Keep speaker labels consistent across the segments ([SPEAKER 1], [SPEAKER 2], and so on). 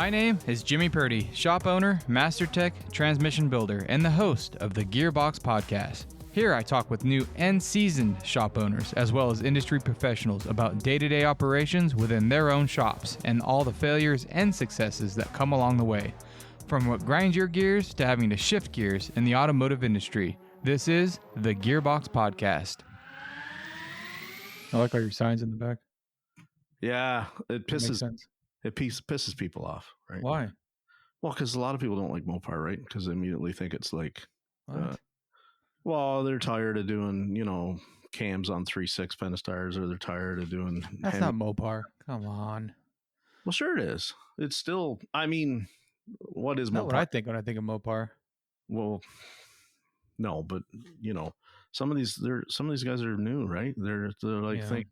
[SPEAKER 1] My name is Jimmy Purdy, shop owner, master tech, transmission builder, and the host of the Gearbox Podcast. Here I talk with new and seasoned shop owners, as well as industry professionals about day-to-day operations within their own shops and all the failures and successes that come along the way. From what grinds your gears to having to shift gears in the automotive industry, this is the Gearbox Podcast. I like all your signs in the back.
[SPEAKER 2] Yeah, it pisses
[SPEAKER 1] sense.
[SPEAKER 2] pisses people off, right?
[SPEAKER 1] Why?
[SPEAKER 2] Well, because a lot of people don't like Mopar, right? Because they immediately think it's like,
[SPEAKER 1] What?
[SPEAKER 2] well, they're tired of doing, cams on 3.6 Pennis tires, or they're tired of doing.
[SPEAKER 1] That's not Mopar. Come on.
[SPEAKER 2] Well, sure it is. It's still. I mean, what is Mopar?
[SPEAKER 1] Not what I think when I think of Mopar.
[SPEAKER 2] Well, no, but some of these guys are new, right? They're like think.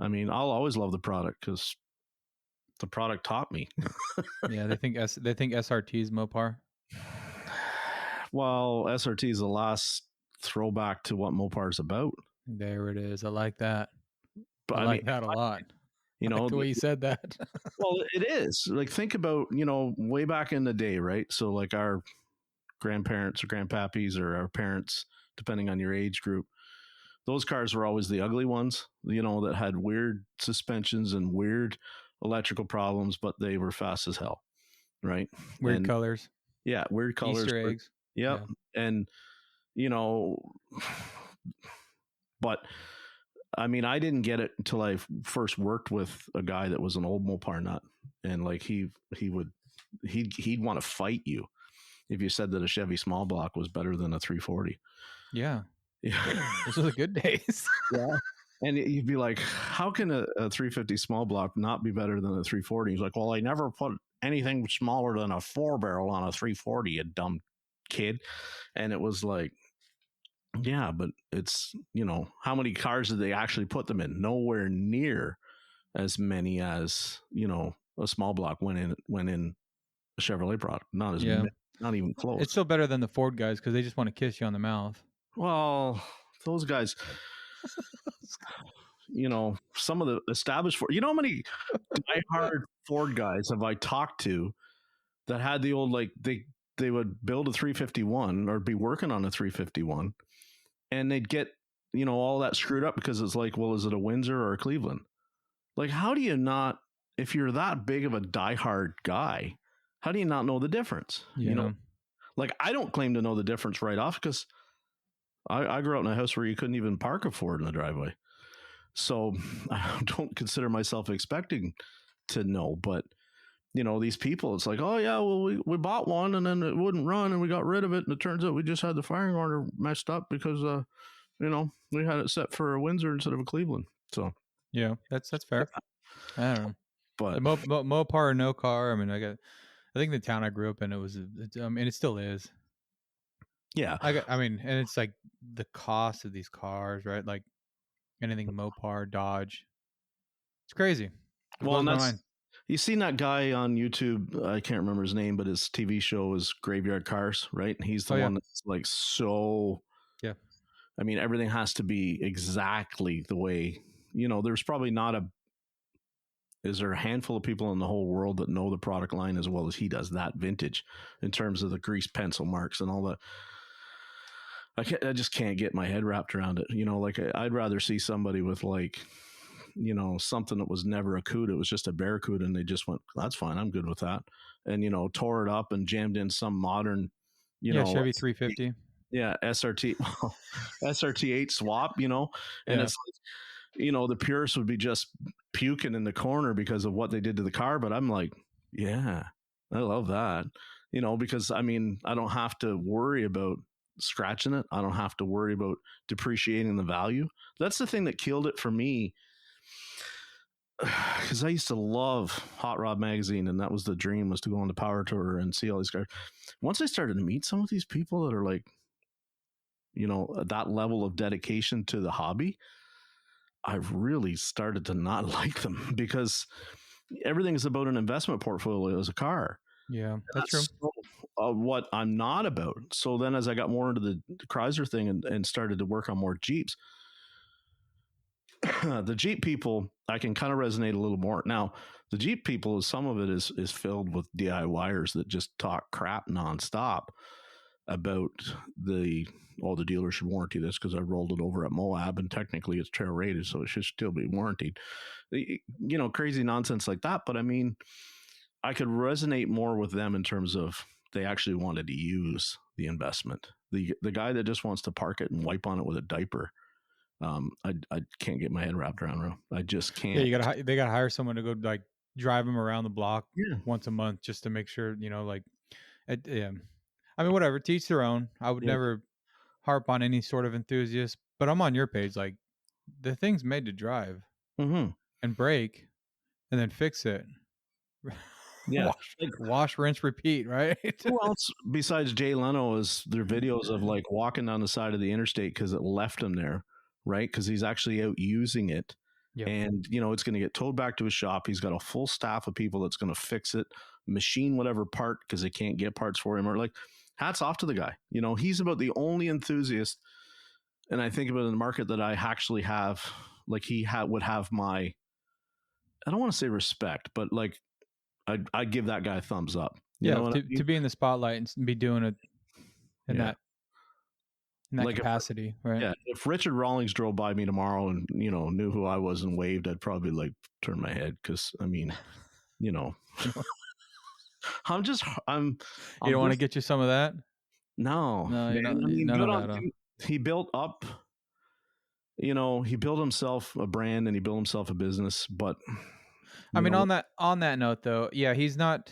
[SPEAKER 2] I mean, I'll always love the product because the product taught me.
[SPEAKER 1] Yeah, they think SRT is Mopar.
[SPEAKER 2] Well, SRT is the last throwback to what Mopar is about.
[SPEAKER 1] There it is. I like that.
[SPEAKER 2] But
[SPEAKER 1] I like that a lot.
[SPEAKER 2] You know,
[SPEAKER 1] like the way you said that.
[SPEAKER 2] Well, it is. Like, think about, way back in the day, right? So like our grandparents or grandpappies or our parents, depending on your age group, those cars were always the ugly ones, that had weird suspensions and weird electrical problems, but they were fast as hell, right?
[SPEAKER 1] Weird colors.
[SPEAKER 2] Yeah, weird colors.
[SPEAKER 1] Easter eggs.
[SPEAKER 2] Yep. Yeah. And, but I mean, I didn't get it until I first worked with a guy that was an old Mopar nut. And like he'd want to fight you if you said that a Chevy small block was better than a 340.
[SPEAKER 1] Yeah.
[SPEAKER 2] Yeah.
[SPEAKER 1] Those are the good days.
[SPEAKER 2] Yeah. And you'd be like, how can a 350 small block not be better than a 340? He's like, well, I never put anything smaller than a 4-barrel on a 340, you dumb kid. And it was like, yeah, but it's, how many cars did they actually put them in? Nowhere near as many as, a small block went in a Chevrolet product. Not even close.
[SPEAKER 1] It's still better than the Ford guys because they just want to kiss you on the mouth.
[SPEAKER 2] Well, those guys, some of the established Ford, how many diehard Ford guys have I talked to that had the old, like they would build a 351 or be working on a 351 and they'd get, all that screwed up because it's like, well, is it a Windsor or a Cleveland? Like, how do you not, if you're that big of a diehard guy, how do you not know the difference?
[SPEAKER 1] Yeah.
[SPEAKER 2] Like, I don't claim to know the difference right off because I grew up in a house where you couldn't even park a Ford in the driveway. So I don't consider myself expecting to know, but these people, it's like, oh yeah, well, we bought one and then it wouldn't run and we got rid of it. And it turns out we just had the firing order messed up because, we had it set for a Windsor instead of a Cleveland. So
[SPEAKER 1] yeah, that's fair. I don't know.
[SPEAKER 2] But
[SPEAKER 1] Mopar or no car. I mean, I think the town I grew up in, it still is.
[SPEAKER 2] Yeah.
[SPEAKER 1] And it's like the cost of these cars, right? Like anything Mopar, Dodge. It's crazy.
[SPEAKER 2] Well, you seen that guy on YouTube, I can't remember his name, but his TV show is Graveyard Cars, right? He's the one that's like so...
[SPEAKER 1] Yeah.
[SPEAKER 2] I mean, everything has to be exactly the way... there's probably is there a handful of people in the whole world that know the product line as well as he does, that vintage, in terms of the grease pencil marks and all that? I just can't get my head wrapped around it. Like I'd rather see somebody with like... something that was never a Cuda, it was just a Barracuda, and they just went, that's fine, I'm good with that, and tore it up and jammed in some modern
[SPEAKER 1] Chevy 350,
[SPEAKER 2] SRT SRT8 swap, and it's like, the purists would be just puking in the corner because of what they did to the car, but I'm like, yeah, I love that, because I mean, I don't have to worry about scratching it, I don't have to worry about depreciating the value. That's the thing that killed it for me, because I used to love Hot Rod Magazine, and that was the dream, was to go on the Power Tour and see all these cars. Once I started to meet some of these people that are like, that level of dedication to the hobby, I really started to not like them, because everything is about an investment portfolio as a car.
[SPEAKER 1] Yeah, that's true.
[SPEAKER 2] What I'm not about. So then as I got more into the Chrysler thing and started to work on more Jeeps, the Jeep people, I can kind of resonate a little more. Now, The Jeep people, some of it is filled with DIYers that just talk crap nonstop about the dealer should warranty this because I rolled it over at Moab and technically it's trail rated, so it should still be warranted. Crazy nonsense like that. But I mean, I could resonate more with them in terms of they actually wanted to use the investment. The guy that just wants to park it and wipe on it with a diaper, I can't get my head wrapped around. I just can't.
[SPEAKER 1] Yeah, they gotta hire someone to go like drive him around the block
[SPEAKER 2] Yeah.
[SPEAKER 1] once a month just to make sure, like, yeah. I mean, whatever, teach their own. I would never harp on any sort of enthusiast, but I'm on your page. Like, the thing's made to drive and break and then fix it.
[SPEAKER 2] Yeah.
[SPEAKER 1] Wash, rinse, repeat, right?
[SPEAKER 2] Who else besides Jay Leno is there videos of like walking down the side of the interstate because it left him there, right? Because he's actually out using it. Yep. And, it's going to get towed back to his shop. He's got a full staff of people that's going to fix it, machine whatever part because they can't get parts for him. Or like, hats off to the guy. He's about the only enthusiast. And I think about in the market that I actually have, like would have my, I don't want to say respect, but like, I'd give that guy a thumbs up.
[SPEAKER 1] To be in the spotlight and be doing it in that
[SPEAKER 2] like
[SPEAKER 1] capacity, right?
[SPEAKER 2] Yeah. If Richard Rawlings drove by me tomorrow and, knew who I was and waved, I'd probably like turn my head. Cause I mean, I'm
[SPEAKER 1] you don't want to get you some of that?
[SPEAKER 2] No, he built up, he built himself a brand and he built himself a business, but
[SPEAKER 1] I mean, on that note though, yeah, he's not,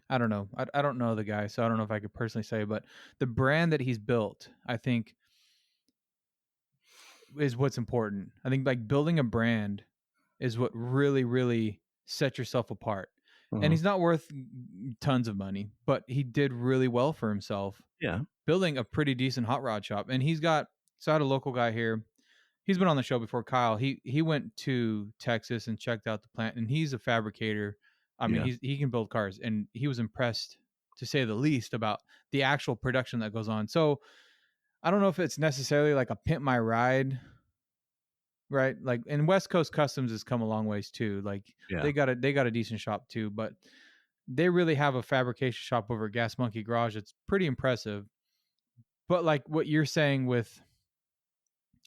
[SPEAKER 1] I don't know. I don't know the guy, so I don't know if I could personally say, but the brand that he's built, I think, is what's important. I think like building a brand is what really, really sets yourself apart. And he's not worth tons of money, but he did really well for himself.
[SPEAKER 2] Yeah.
[SPEAKER 1] Building a pretty decent hot rod shop. And so I had a local guy here. He's been on the show before, Kyle. He went to Texas and checked out the plant, and he's a fabricator. I mean, he can build cars, and he was impressed, to say the least, about the actual production that goes on. So I don't know if it's necessarily like a pimp my ride, right? Like, and West Coast Customs has come a long ways too. Like they got a decent shop too, but they really have a fabrication shop over at Gas Monkey Garage. It's pretty impressive. But like what you're saying with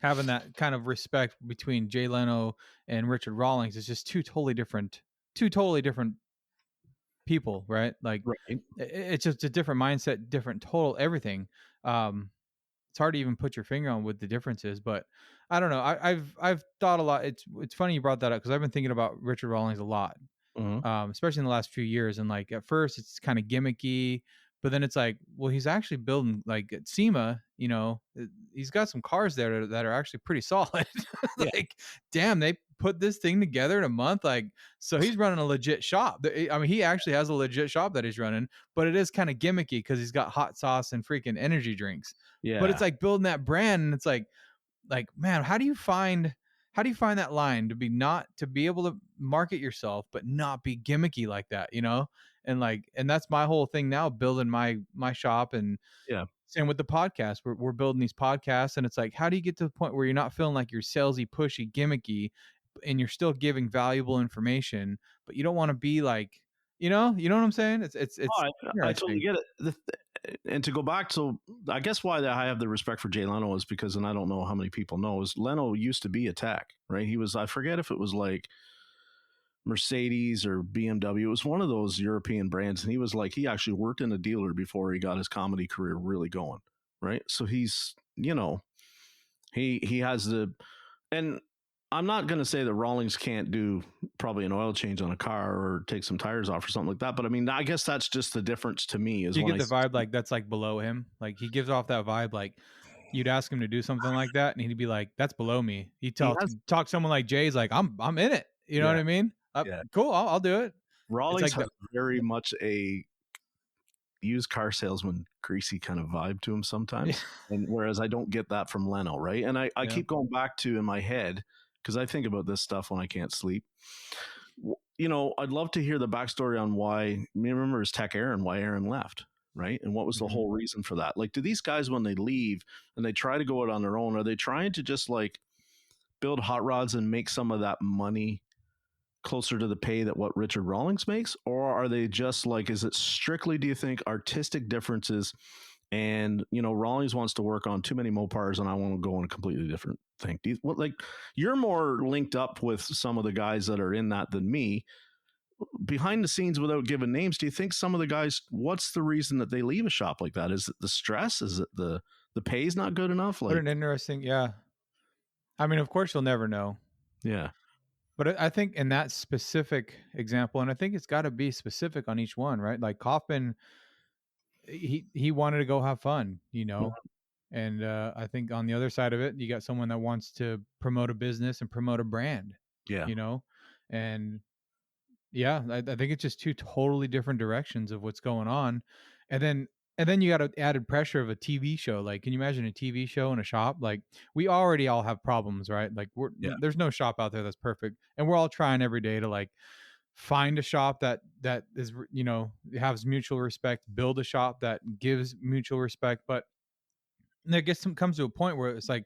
[SPEAKER 1] having that kind of respect between Jay Leno and Richard Rawlings is just two totally different people, right? Like it's just a different mindset, different total everything. It's hard to even put your finger on what the difference is, but I don't know. I've thought a lot. It's funny you brought that up because I've been thinking about Richard Rawlings a lot, especially in the last few years. And like at first it's kind of gimmicky, but then it's like, well, he's actually building like at SEMA, he's got some cars there that are actually pretty solid. Like, damn, they put this thing together in a month. Like, so he's running a legit shop. I mean, he actually has a legit shop that he's running, but it is kind of gimmicky because he's got hot sauce and freaking energy drinks. Yeah. But it's like building that brand, and it's like, man, how do you find that line to be able to market yourself, but not be gimmicky like that, And that's my whole thing now, building my shop. And same with the podcast. We're building these podcasts, and it's like, how do you get to the point where you're not feeling like you're salesy, pushy, gimmicky, and you're still giving valuable information, but you don't want to be like, you know what I'm saying? It's.
[SPEAKER 2] I totally get it. And to go back to, I guess why I have the respect for Jay Leno is because, and I don't know how many people know, is Leno used to be a tech, right? He was, I forget if it was like Mercedes or BMW. It was one of those European brands. And he actually worked in a dealer before he got his comedy career really going. Right. So he's, he has and I'm not going to say that Rawlings can't do probably an oil change on a car or take some tires off or something like that. But I mean, I guess that's just the difference to me. Is
[SPEAKER 1] you get the vibe like that's like below him. Like he gives off that vibe. Like you'd ask him to do something like that, and he'd be like, "That's below me." He talk someone like Jay's like, "I'm in it." You know what I mean? Cool. I'll do it.
[SPEAKER 2] Rawlings has very much a used car salesman, greasy kind of vibe to him sometimes, and whereas I don't get that from Leno, right? And I keep going back to in my head, because I think about this stuff when I can't sleep. I'd love to hear the backstory on why. Remember his tech Aaron, why Aaron left, right? And what was the whole reason for that? Like, do these guys, when they leave and they try to go out on their own, are they trying to just like build hot rods and make some of that money closer to the pay that what Richard Rawlings makes, or are they just like, is it strictly, do you think, artistic differences? And Rawlings wants to work on too many Mopars, and I want to go on a completely different thing. You're more linked up with some of the guys that are in that than me. Behind the scenes, without giving names, do you think some of the guys, what's the reason that they leave a shop like that? Is it the stress? Is it the pay's not good enough?
[SPEAKER 1] What an interesting, yeah. I mean, of course, you'll never know.
[SPEAKER 2] Yeah.
[SPEAKER 1] But I think in that specific example, and I think it's got to be specific on each one, right? Like Kaufman, he wanted to go have fun, and I think on the other side of it, you got someone that wants to promote a business and promote a brand,
[SPEAKER 2] Yeah.
[SPEAKER 1] And yeah, I think it's just two totally different directions of what's going on. And then you got an added pressure of a TV show. Like, can you imagine a TV show in a shop? Like, we already all have problems, right? Like, there's no shop out there that's perfect, and we're all trying every day to like find a shop that is, has mutual respect, build a shop that gives mutual respect. But there comes to a point where it's like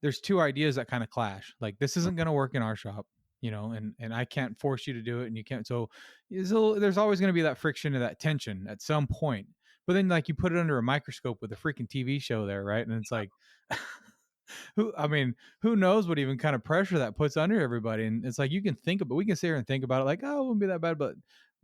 [SPEAKER 1] there's two ideas that kind of clash. Like, this isn't going to work in our shop, and I can't force you to do it, and you can't. So there's always going to be that friction or that tension at some point. But then, like, you put it under a microscope with a freaking TV show there, right? And it's like, who knows what even kind of pressure that puts under everybody? And it's like, we can sit here and think about it, like, oh, it wouldn't be that bad, but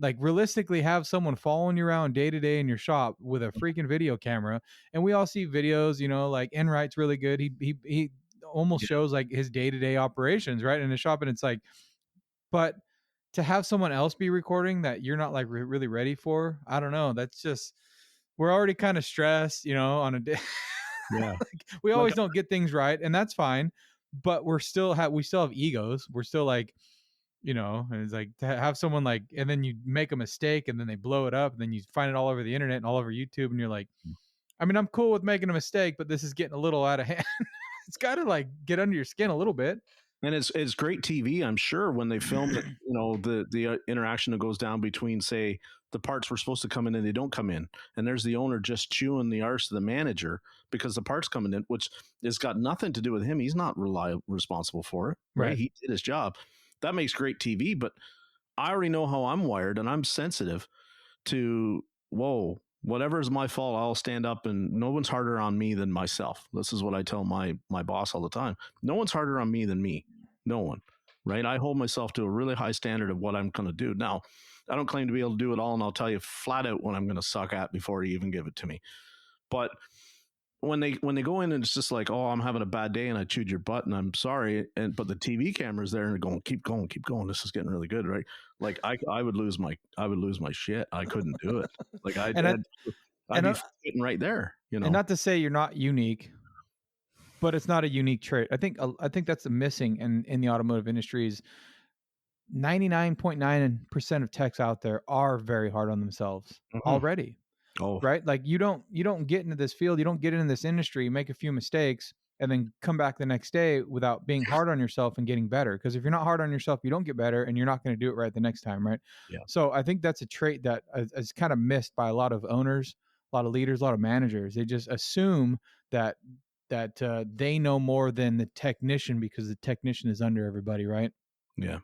[SPEAKER 1] like, realistically, have someone following you around day to day in your shop with a freaking video camera. And we all see videos, like Enright's really good. He almost shows like his day to day operations, right, in the shop, and it's like, but to have someone else be recording that you're not like really ready for, I don't know. That's just, we're already kind of stressed, on a day.
[SPEAKER 2] Yeah.
[SPEAKER 1] Like, we always don't get things right, and that's fine. But we still have egos. We're still like, and it's like to have someone like, and then you make a mistake and then they blow it up, and then you find it all over the internet and all over YouTube, and you're like, I mean, I'm cool with making a mistake, but this is getting a little out of hand. It's got to like get under your skin a little bit.
[SPEAKER 2] And it's great TV, I'm sure, when they filmed it, the interaction that goes down between, say, the parts were supposed to come in and they don't come in. And there's the owner just chewing the arse of the manager because the parts coming in, which has got nothing to do with him. He's not responsible for it. Right? He did his job. That makes great TV, but I already know how I'm wired, and I'm sensitive to, whatever is my fault, I'll stand up, and no one's harder on me than myself. This is what I tell my boss all the time. No one's harder on me than me. No one, right? I hold myself to a really high standard of what I'm going to do. Now, I don't claim to be able to do it all, and I'll tell you flat out when I'm going to suck at before you even give it to me. But when they go in and it's just like, oh, I'm having a bad day and I chewed your butt and I'm sorry, but the TV camera's there and they're going, keep going. This is getting really good, right? Like I would lose my shit. I couldn't do it. Like I'd be sitting right there,
[SPEAKER 1] And not to say you're not unique, but it's not a unique trait. I think that's the missing in the automotive industry is 99.9% of techs out there are very hard on themselves already.
[SPEAKER 2] Oh,
[SPEAKER 1] right. Like you don't get into this field, you don't get into this industry, you make a few mistakes and then come back the next day without being hard on yourself and getting better. Because if you're not hard on yourself, you don't get better and you're not going to do it right the next time. Right.
[SPEAKER 2] Yeah.
[SPEAKER 1] So I think that's a trait that is kind of missed by a lot of owners, a lot of leaders, a lot of managers. They just assume that they know more than the technician because the technician is under everybody. Right.
[SPEAKER 2] Yeah.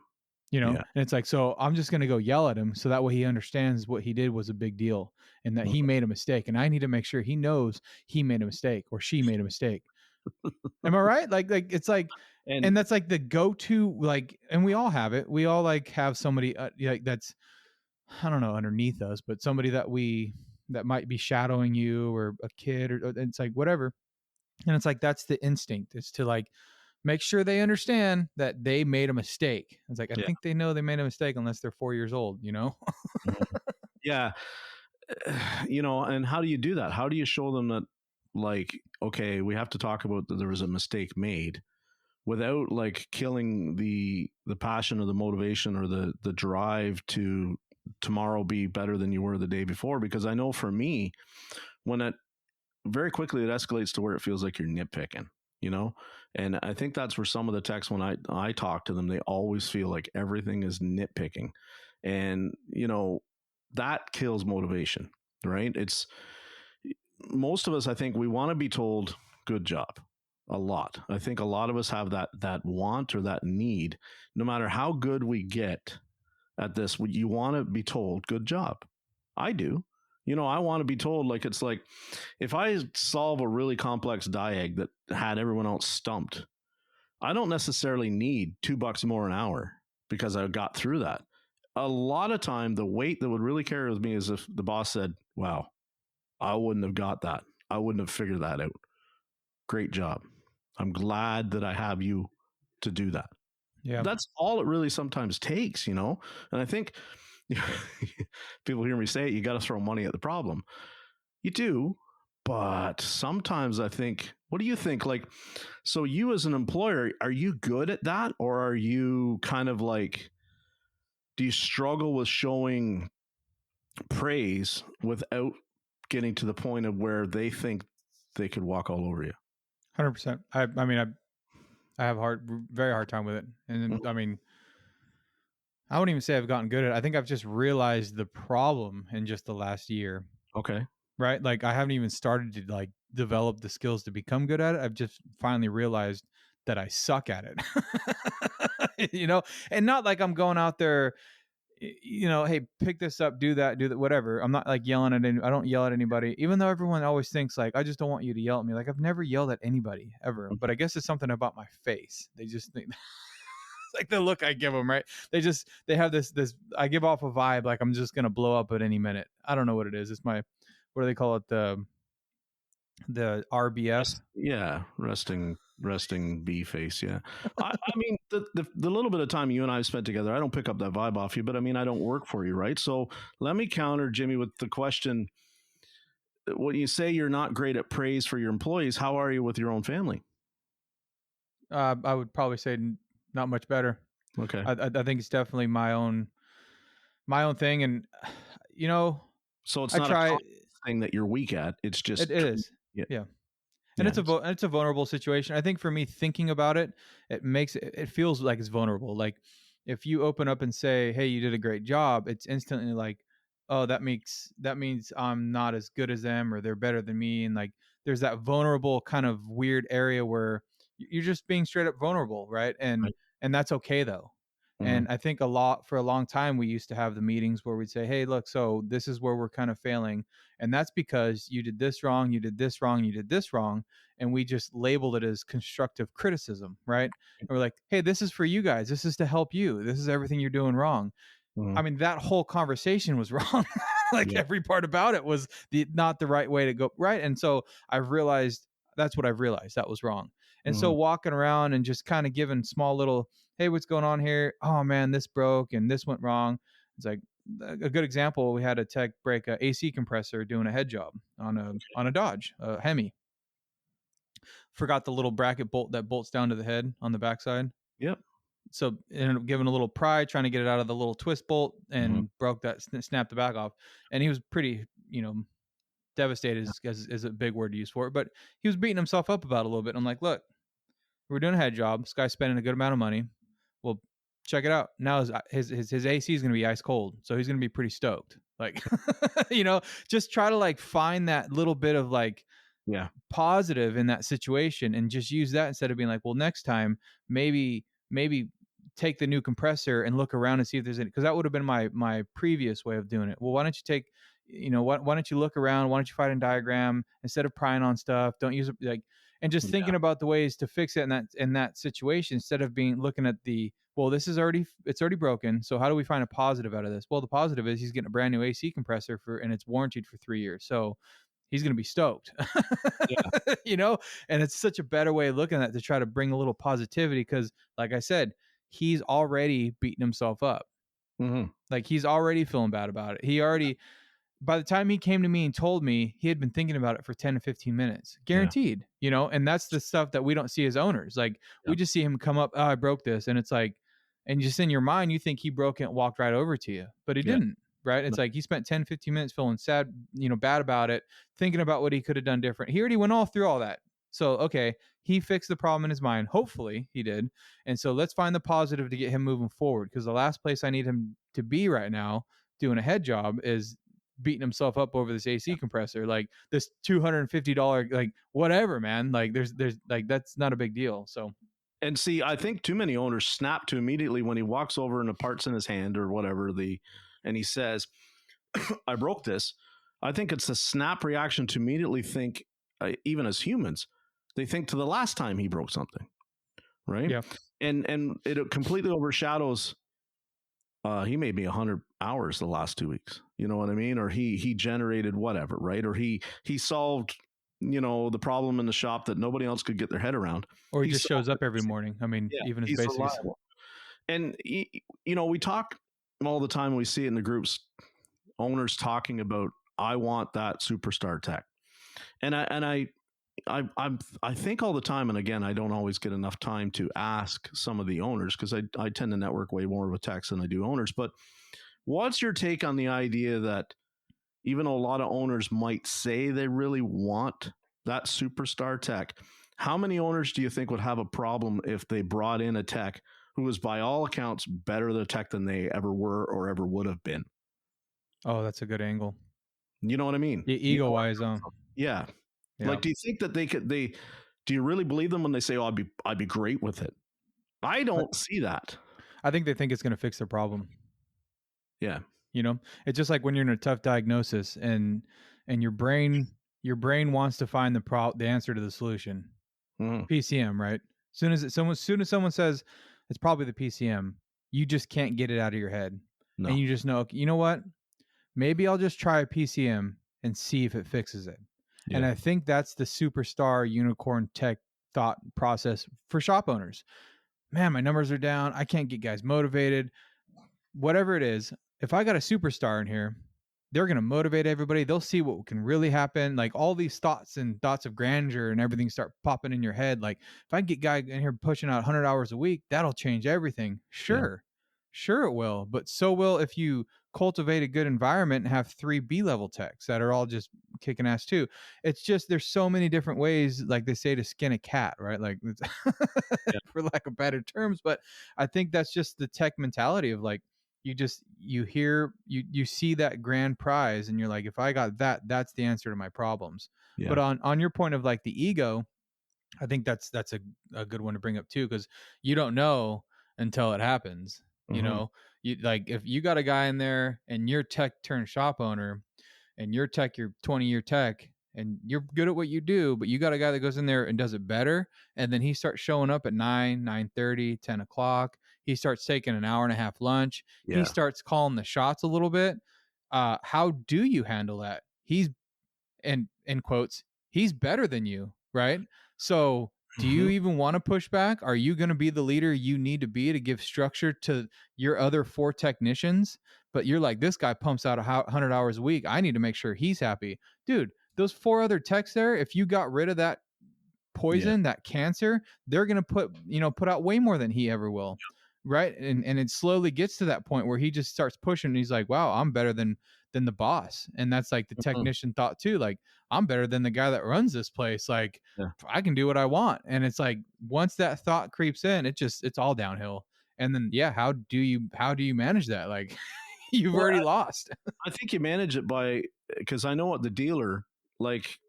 [SPEAKER 1] And it's like, so I'm just going to go yell at him so that way he understands what he did was a big deal and that he made a mistake. And I need to make sure he knows he made a mistake or she made a mistake. Am I right? Like it's like, and that's like the go-to, like, and we all have it. We all like have somebody like that's, I don't know, underneath us, but somebody that might be shadowing you or a kid or it's like whatever. And it's like, that's the instinct is to like, make sure they understand that they made a mistake. It's like, I think they know they made a mistake unless they're 4 years old,
[SPEAKER 2] Yeah. And how do you do that? How do you show them that, like, okay, we have to talk about that there was a mistake made without like killing the passion or the motivation or the drive to tomorrow be better than you were the day before? Because I know for me, when it very quickly, it escalates to where it feels like you're nitpicking. And I think that's where some of the techs, when I talk to them, they always feel like everything is nitpicking. And, that kills motivation, right? It's most of us, I think we want to be told, good job. A lot. I think a lot of us have that want or that need. No matter how good we get at this, you want to be told, "Good job." I do. I want to be told, like, it's like if I solve a really complex diag that had everyone else stumped, I don't necessarily need $2 more an hour because I got through that. A lot of time, the weight that would really carry with me is if the boss said, "Wow, I wouldn't have got that. I wouldn't have figured that out. Great job. I'm glad that I have you to do that."
[SPEAKER 1] Yeah.
[SPEAKER 2] That's all it really sometimes takes, And I think people hear me say it, you got to throw money at the problem. You do, but sometimes I think, what do you think? Like, so you as an employer, are you good at that? Or are you kind of like, do you struggle with showing praise without getting to the point of where they think they could walk all over you?
[SPEAKER 1] 100%. I mean, I have very hard time with it. And I mean, I wouldn't even say I've gotten good at it. I think I've just realized the problem in just the last year.
[SPEAKER 2] Okay.
[SPEAKER 1] Right? Like, I haven't even started to like develop the skills to become good at it. I've just finally realized that I suck at it. And not like I'm going out there, hey, pick this up, do that, whatever. I'm not like yelling at I don't yell at anybody, even though everyone always thinks like, I just don't want you to yell at me. Like, I've never yelled at anybody ever, but I guess it's something about my face. They just think like the look I give them, right? They have this, I give off a vibe like I'm just going to blow up at any minute. I don't know what it is. It's my, what do they call it? The RBF.
[SPEAKER 2] Yeah. Resting bee face. Yeah. I mean, the little bit of time you and I have spent together, I don't pick up that vibe off you, but I mean, I don't work for you, right? So let me counter, Jimmy, with the question. When you say you're not great at praise for your employees, how are you with your own family?
[SPEAKER 1] I would probably say not much better.
[SPEAKER 2] Okay.
[SPEAKER 1] I think it's definitely my own thing. And,
[SPEAKER 2] so it's not a thing that you're weak at. It's just,
[SPEAKER 1] it is. Yeah. And it's a vulnerable situation. I think for me, thinking about it, it feels like it's vulnerable. Like if you open up and say, "Hey, you did a great job," it's instantly like, "Oh, that means I'm not as good as them, or they're better than me." And like, there's that vulnerable kind of weird area where you're just being straight up vulnerable, right? And that's okay though. And I think for a long time, we used to have the meetings where we'd say, "Hey, look, so this is where we're kind of failing. And that's because you did this wrong, you did this wrong, you did this wrong." And we just labeled it as constructive criticism, right? And we're like, "Hey, this is for you guys. This is to help you. This is everything you're doing wrong." I mean, that whole conversation was wrong. Every part about it was not the right way to go. Right. And so I've realized that was wrong. And so walking around and just kind of giving small little, "Hey, what's going on here? Oh man, this broke and this went wrong." It's like a good example. We had a tech break a AC compressor doing a head job on a Dodge, a Hemi. Forgot the little bracket bolt that bolts down to the head on the backside.
[SPEAKER 2] Yep.
[SPEAKER 1] So ended up giving a little pry, trying to get it out of the little twist bolt, and broke that, snapped the back off. And he was pretty, devastated is a big word to use for it, but he was beating himself up about it a little bit. I'm like, "Look, we're doing a head job. This guy's spending a good amount of money. Well, check it out. Now his AC is going to be ice cold, so he's going to be pretty stoked." Like, just try to like find that little bit of like positive in that situation, and just use that instead of being like, "Well, next time maybe take the new compressor and look around and see if there's any," because that would have been my previous way of doing it. "Well, why don't you take, why don't you look around? Why don't you find a diagram instead of prying on stuff? Don't use it like," and just thinking about the ways to fix it in that situation instead of looking at well, it's already broken. So how do we find a positive out of this? Well, the positive is he's getting a brand new AC compressor and it's warranted for 3 years. So he's going to be stoked, and it's such a better way of looking at it to try to bring a little positivity. Because like I said, he's already beating himself up. Like he's already feeling bad about it. By the time he came to me and told me, he had been thinking about it for 10 to 15 minutes, guaranteed, and that's the stuff that we don't see as owners. Like we just see him come up, "Oh, I broke this." And it's like, and just in your mind, you think he broke it and walked right over to you, but he didn't. Right. It's like he spent 10, 15 minutes feeling sad, bad about it, thinking about what he could have done different. He already went all through all that. So, okay, he fixed the problem in his mind. Hopefully he did. And so let's find the positive to get him moving forward. Because the last place I need him to be right now doing a head job is beating himself up over this AC compressor, like this $250, like whatever, man. Like there's like, that's not a big deal. So.
[SPEAKER 2] And see, I think too many owners snap to immediately when he walks over and the part's in his hand or whatever, and he says, I broke this. I think it's a snap reaction to immediately think, even as humans, they think to the last time he broke something, right?
[SPEAKER 1] Yeah.
[SPEAKER 2] And it completely overshadows, he made me 100 hours the last 2 weeks. You know what I mean? Or he generated whatever, right? Or he solved, the problem in the shop that nobody else could get their head around.
[SPEAKER 1] Or he just shows up every morning. I mean, even his basics. Reliable.
[SPEAKER 2] And, we talk all the time, we see it in the groups, owners talking about, I want that superstar tech. And I think all the time, and again, I don't always get enough time to ask some of the owners because I tend to network way more with techs than I do owners. But what's your take on the idea that even though a lot of owners might say they really want that superstar tech, how many owners do you think would have a problem if they brought in a tech who was by all accounts better the tech than they ever were or ever would have been?
[SPEAKER 1] Oh, that's a good angle.
[SPEAKER 2] You know what I mean?
[SPEAKER 1] Ego-wise,
[SPEAKER 2] yeah. Like, do you think that do you really believe them when they say, oh, I'd be great with it? I don't see that.
[SPEAKER 1] I think they think it's going to fix their problem.
[SPEAKER 2] Yeah.
[SPEAKER 1] It's just like when you're in a tough diagnosis and your brain wants to find the answer to the solution. Mm-hmm. PCM, right? As soon as someone says it's probably the PCM, you just can't get it out of your head. No. And you just know, you know what? Maybe I'll just try a PCM and see if it fixes it. Yeah. And I think that's the superstar unicorn tech thought process for shop owners. Man, my numbers are down. I can't get guys motivated. Whatever it is, if I got a superstar in here, they're going to motivate everybody. They'll see what can really happen. Like all these thoughts of grandeur and everything start popping in your head. Like if I can get guy in here pushing out 100 hours a week, that'll change everything. Sure. Sure it will. But so will if you cultivate a good environment and have 3 B-level techs that are all just kicking ass too. It's just, there's so many different ways, like they say, to skin a cat, right? Like for lack of better terms. But I think that's just the tech mentality of like, you see that grand prize and you're like, if I got that, that's the answer to my problems. Yeah. But on your point of like the ego, I think that's a good one to bring up too, because you don't know until it happens. Mm-hmm. You like if you got a guy in there and you're tech turned shop owner and you're 20-year tech and you're good at what you do, but you got a guy that goes in there and does it better. And then he starts showing up at 9:30, 10 o'clock. He starts taking an hour and a half lunch. Yeah. He starts calling the shots a little bit. How do you handle that? He's, in quotes, he's better than you, right? So do you even want to push back? Are you going to be the leader you need to be to give structure to your other 4 technicians? But you're like, this guy pumps out 100 hours a week. I need to make sure he's happy. Dude, those 4 other techs there, if you got rid of that poison, that cancer, they're going to put out way more than he ever will. Right. And it slowly gets to that point where he just starts pushing and he's like, wow, I'm better than the boss. And that's like the technician thought too. Like, I'm better than the guy that runs this place. Like I can do what I want. And it's like, once that thought creeps in, it's all downhill. And then, how do you manage that? Like you've already lost.
[SPEAKER 2] I think you manage it because I know what the dealer, like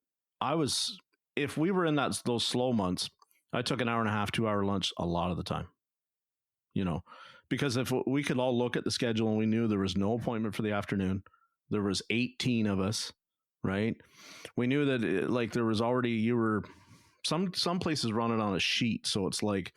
[SPEAKER 2] if we were in those slow months, I took an hour and a half, 2-hour lunch a lot of the time. Because if we could all look at the schedule and we knew there was no appointment for the afternoon, there was 18 of us, right? We knew that there was already, some places run it on a sheet. So it's like,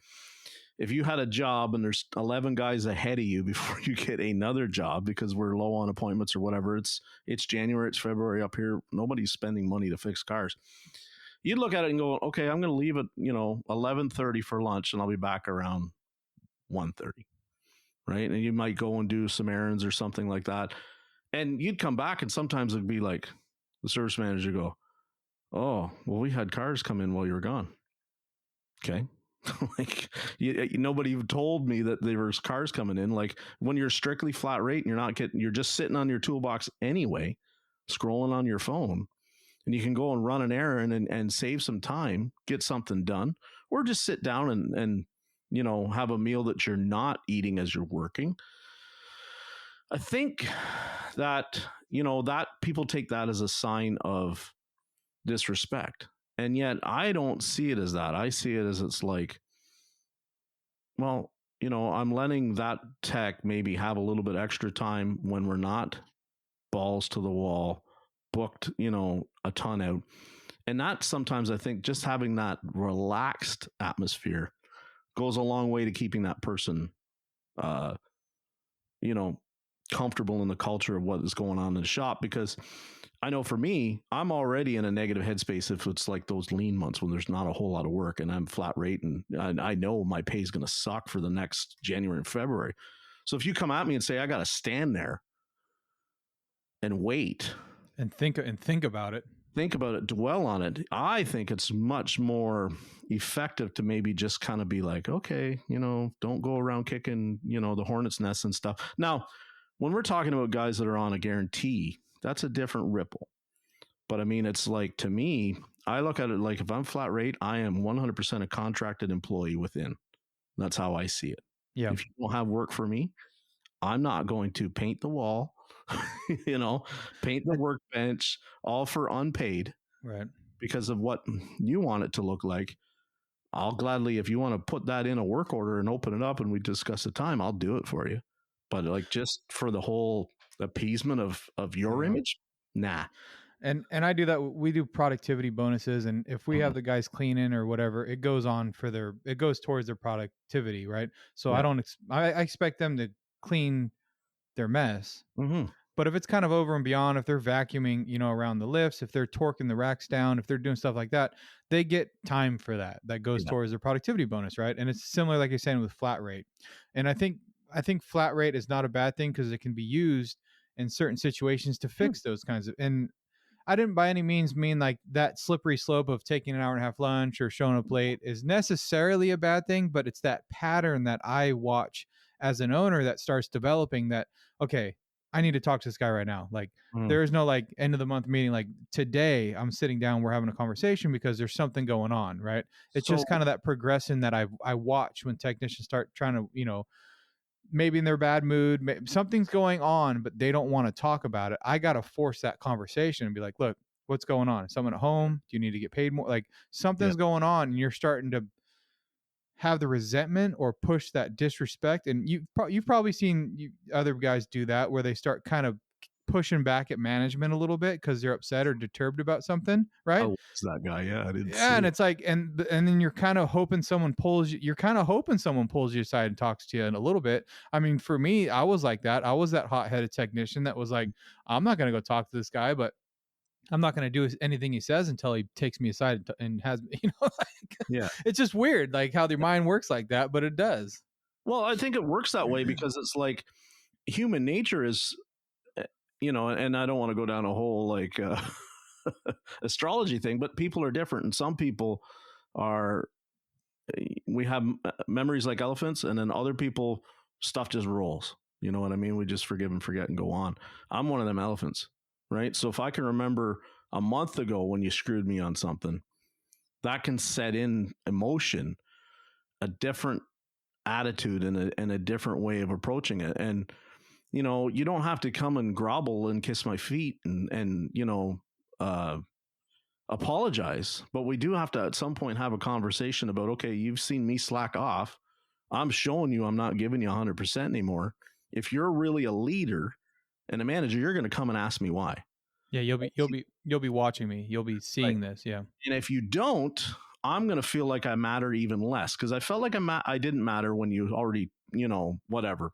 [SPEAKER 2] if you had a job and there's 11 guys ahead of you before you get another job, because we're low on appointments or whatever, it's January, it's February up here. Nobody's spending money to fix cars. You'd look at it and go, okay, I'm going to leave at, 11:30 for lunch and I'll be back around 1:30, right? And you might go and do some errands or something like that. And you'd come back and sometimes it'd be like the service manager go, oh, well, we had cars come in while you were gone. Okay. Like nobody told me that there was cars coming in. Like when you're strictly flat rate and you're just sitting on your toolbox anyway, scrolling on your phone, and you can go and run an errand and save some time, get something done, or just sit down and have a meal that you're not eating as you're working. I think that, that people take that as a sign of disrespect. And yet I don't see it as that. I see it as it's like, well, I'm letting that tech maybe have a little bit extra time when we're not balls to the wall, booked, a ton out. And that sometimes I think just having that relaxed atmosphere goes a long way to keeping that person, comfortable in the culture of what is going on in the shop. Because I know for me, I'm already in a negative headspace if it's like those lean months when there's not a whole lot of work and I'm flat rate and I know my pay is going to suck for the next January and February. So if you come at me and say, I got to stand there and wait
[SPEAKER 1] and think about it,
[SPEAKER 2] dwell on it, I think it's much more effective to maybe just kind of be like, okay, don't go around kicking, the hornet's nest and stuff. Now, when we're talking about guys that are on a guarantee, that's a different ripple. But I mean, it's like, to me, I look at it like if I'm flat rate, I am 100% a contracted employee within. That's how I see it.
[SPEAKER 1] Yeah.
[SPEAKER 2] If you don't have work for me, I'm not going to paint the wall, paint the workbench, all for unpaid.
[SPEAKER 1] Right.
[SPEAKER 2] Because of what you want it to look like. I'll gladly, if you want to put that in a work order and open it up and we discuss the time, I'll do it for you. But like just for the whole appeasement of your image, nah.
[SPEAKER 1] And I do that. We do productivity bonuses, and if we have the guys cleaning or whatever, it goes towards their productivity, right? So
[SPEAKER 2] Yeah.
[SPEAKER 1] I expect them to clean their mess.
[SPEAKER 2] Mm-hmm.
[SPEAKER 1] But if it's kind of over and beyond, if they're vacuuming, around the lifts, if they're torquing the racks down, if they're doing stuff like that, they get time for that. That goes towards their productivity bonus, right? And it's similar, like you're saying, with flat rate. And I think flat rate is not a bad thing because it can be used in certain situations to fix those kinds of. And I didn't by any means mean like that slippery slope of taking an hour and a half lunch or showing up late is necessarily a bad thing, but it's that pattern that I watch as an owner that starts developing that, okay, I need to talk to this guy right now. Like there is no like end of the month meeting. Like today I'm sitting down, we're having a conversation because there's something going on, right? It's just kind of that progression that I watch when technicians start trying to, maybe in their bad mood, something's going on, but they don't want to talk about it. I got to force that conversation and be like, look, what's going on? Is someone at home? Do you need to get paid more? Like something's going on and you're starting to have the resentment or push that disrespect. And you've probably seen other guys do that where they start kind of pushing back at management a little bit because they're upset or disturbed about something, right?
[SPEAKER 2] Oh, it's that guy. Yeah, I didn't.
[SPEAKER 1] Yeah, and it's like, and then you're kind of hoping someone pulls you. You're kind of hoping someone pulls you aside and talks to you in a little bit. I mean, for me, I was like that. I was that hot-headed technician that was like, I'm not going to go talk to this guy, but I'm not going to do anything he says until he takes me aside and has,
[SPEAKER 2] yeah.
[SPEAKER 1] It's just weird, like how their mind works like that, but it does.
[SPEAKER 2] Well, I think it works that way because it's like human nature is, and I don't want to go down a whole like astrology thing, but people are different. And some people we have memories like elephants, and then other people, stuff just rolls. You know what I mean? We just forgive and forget and go on. I'm one of them elephants, right? So if I can remember a month ago when you screwed me on something, that can set in emotion a different attitude and a different way of approaching it. And, you don't have to come and grovel and kiss my feet and apologize, but we do have to at some point have a conversation about, okay, you've seen me slack off. I'm showing you I'm not giving you 100% anymore. If you're really a leader and a manager, you're going to come and ask me why.
[SPEAKER 1] Yeah, you'll be watching me. You'll be seeing this. Yeah.
[SPEAKER 2] And if you don't, I'm going to feel like I matter even less because I felt like I didn't matter when you already, whatever,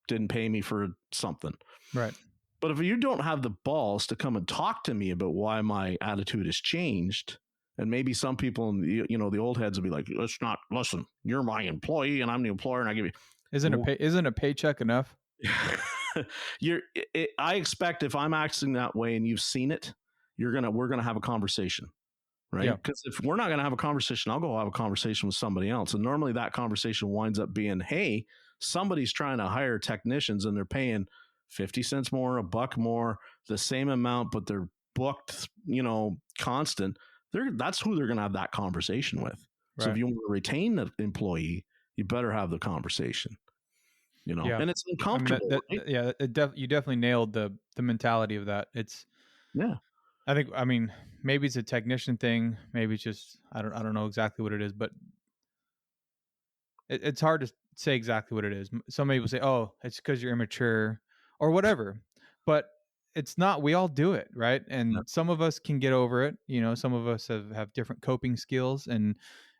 [SPEAKER 2] didn't pay me for something.
[SPEAKER 1] Right.
[SPEAKER 2] But if you don't have the balls to come and talk to me about why my attitude has changed, and maybe some people in the old heads will be like, listen, you're my employee and I'm the employer and I give you.
[SPEAKER 1] Isn't a paycheck enough?
[SPEAKER 2] I expect if I'm acting that way and you've seen it, we're going to have a conversation. Right.
[SPEAKER 1] Yeah.
[SPEAKER 2] Because if we're not going to have a conversation, I'll go have a conversation with somebody else. And normally that conversation winds up being, hey, somebody's trying to hire technicians and they're paying 50 cents more, $1 more, the same amount, but they're booked, constant. That's who they're going to have that conversation with. Right. So if you want to retain the employee, you better have the conversation.
[SPEAKER 1] Yeah.
[SPEAKER 2] and it's
[SPEAKER 1] I mean,
[SPEAKER 2] uncomfortable, right?
[SPEAKER 1] yeah, you definitely nailed the mentality of that.
[SPEAKER 2] Yeah.
[SPEAKER 1] I think, I mean, maybe it's a technician thing. Maybe it's just, I don't know exactly what it is, but it's hard to say exactly what it is. Some people say, "Oh, it's because you're immature," or whatever. But it's not. We all do it, right?
[SPEAKER 2] Yeah.
[SPEAKER 1] And some of us can get over it. Some of us have different coping skills, and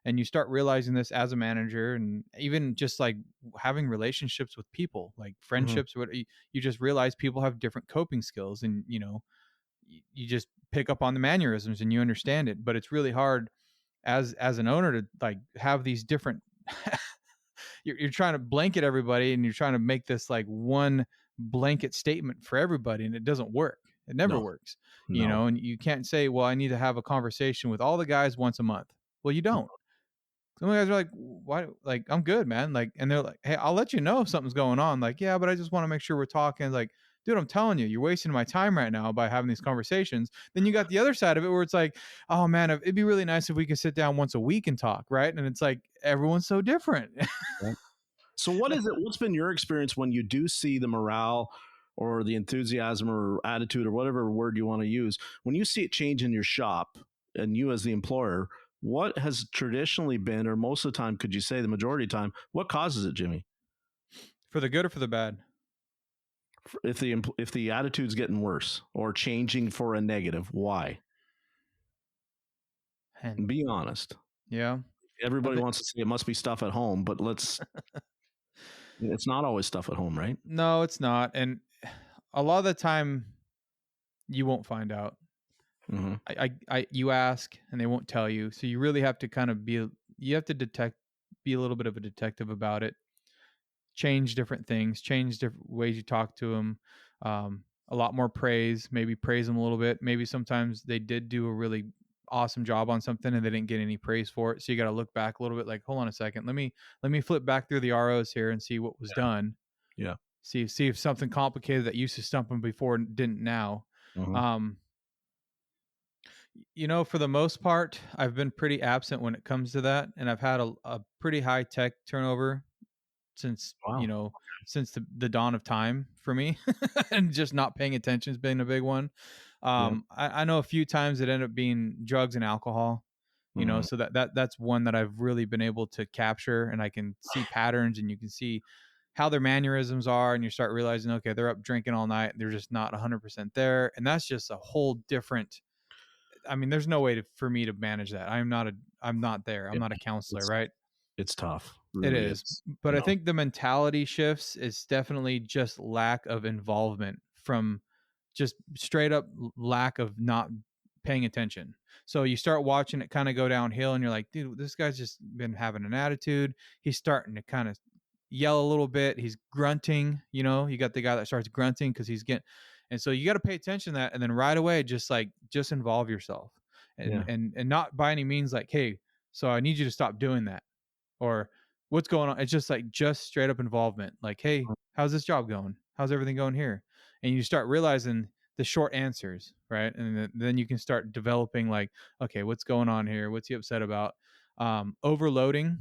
[SPEAKER 1] you start realizing this as a manager, and even just like having relationships with people, like
[SPEAKER 2] Mhm.
[SPEAKER 1] friendships. What you just realize people have different coping skills, and you just pick up on the mannerisms and you understand it. But it's really hard as an owner to like have these different you're trying to blanket everybody and you're trying to make this like one blanket statement for everybody, and it doesn't work. It never
[SPEAKER 2] No,
[SPEAKER 1] works.
[SPEAKER 2] no.
[SPEAKER 1] And you can't say, well, I need to have a conversation with all the guys once a month. Well, you don't. Some guys are like, why? Like, I'm good, man. Like, and they're like, hey, I'll let you know if something's going on. Like, yeah, but I just want to make sure we're talking. Like, dude, I'm telling you, you're wasting my time right now by having these conversations. Then you got the other side of it where it's like, oh man, it'd be really nice if we could sit down once a week and talk, right? And it's like everyone's so different.
[SPEAKER 2] Yeah. So what is it? What's been your experience when you do see the morale or the enthusiasm or attitude or whatever word you want to use, when you see it change in your shop and you as the employer, what has traditionally been, or most of the time, could you say the majority of the time, what causes it, Jimmy?
[SPEAKER 1] For the good or for the bad?
[SPEAKER 2] If the attitude's getting worse or changing for a negative, why?
[SPEAKER 1] And
[SPEAKER 2] Be honest.
[SPEAKER 1] yeah, I
[SPEAKER 2] Everybody
[SPEAKER 1] think
[SPEAKER 2] wants to say it must be stuff at home, but it's not always stuff at home, right?
[SPEAKER 1] no, it's not. And a lot of the time you won't find out.
[SPEAKER 2] Mm-hmm.
[SPEAKER 1] You ask and they won't tell you. So you really have to kind of you have to be a little bit of a detective about it. Change different things, change different ways you talk to them. A lot more praise, maybe praise them a little bit. Maybe sometimes they did do a really awesome job on something and they didn't get any praise for it. So you got to look back a little bit like, hold on a second. Let me flip back through the ROs here and see what was done.
[SPEAKER 2] Yeah.
[SPEAKER 1] See if something complicated that used to stump them before didn't now.
[SPEAKER 2] Mm-hmm.
[SPEAKER 1] Um, for the most part, I've been pretty absent when it comes to that, and I've had a pretty high tech turnover since
[SPEAKER 2] Wow.
[SPEAKER 1] since the dawn of time for me, and just not paying attention has been a big one.
[SPEAKER 2] Yeah.
[SPEAKER 1] I know a few times it ended up being drugs and alcohol.
[SPEAKER 2] Mm-hmm.
[SPEAKER 1] So that's one that I've really been able to capture, and I can see patterns, and you can see how their mannerisms are, and you start realizing, okay, they're up drinking all night, they're just not 100% there, and that's just a whole different. I mean, there's no way for me to manage that. I'm not there. I'm
[SPEAKER 2] Yeah.
[SPEAKER 1] not a counselor,
[SPEAKER 2] It's
[SPEAKER 1] right?
[SPEAKER 2] it's tough.
[SPEAKER 1] It
[SPEAKER 2] Really
[SPEAKER 1] is.
[SPEAKER 2] is.
[SPEAKER 1] But I think the mentality shifts is definitely just lack of involvement from just straight up lack of not paying attention. So you start watching it kind of go downhill and you're like, dude, this guy's just been having an attitude. He's starting to kind of yell a little bit. He's grunting, you got the guy that starts grunting because he's getting, and so you got to pay attention to that. And then right away, just involve yourself and,
[SPEAKER 2] Yeah.
[SPEAKER 1] and not by any means like, hey, so I need you to stop doing that or what's going on. It's just like just straight up involvement. Like, hey, how's this job going? How's everything going here? And you start realizing the short answers, right? And then you can start developing like, okay, what's going on here? What's he upset about? Overloading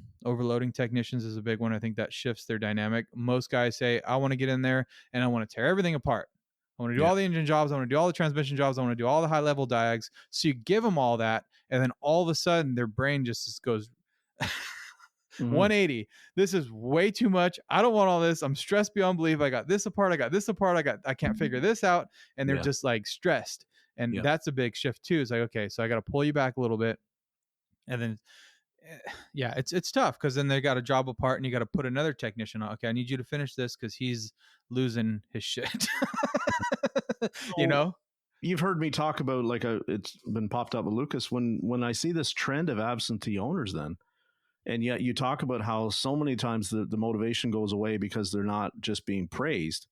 [SPEAKER 1] technicians is a big one. I think that shifts their dynamic. Most guys say, I want to get in there and I want to tear everything apart. I want to do
[SPEAKER 2] Yeah.
[SPEAKER 1] all the engine jobs. I want to do all the transmission jobs. I want to do all the high level diags. So you give them all that. And then all of a sudden their brain just goes
[SPEAKER 2] Mm-hmm.
[SPEAKER 1] 180. This is way too much. I don't want all this. I'm stressed beyond belief. I got this apart. I can't figure this out. And they're
[SPEAKER 2] Yeah.
[SPEAKER 1] just like stressed. And
[SPEAKER 2] Yeah.
[SPEAKER 1] that's a big shift too. It's like, okay, so I got to pull you back a little bit. And then, yeah, it's tough because then they got a job apart and you got to put another technician on. Okay, I need you to finish this because he's losing his shit.
[SPEAKER 2] So, you've heard me talk about it's been popped up with Lucas when I see this trend of absentee owners then. And yet you talk about how so many times the motivation goes away because they're not just being praised.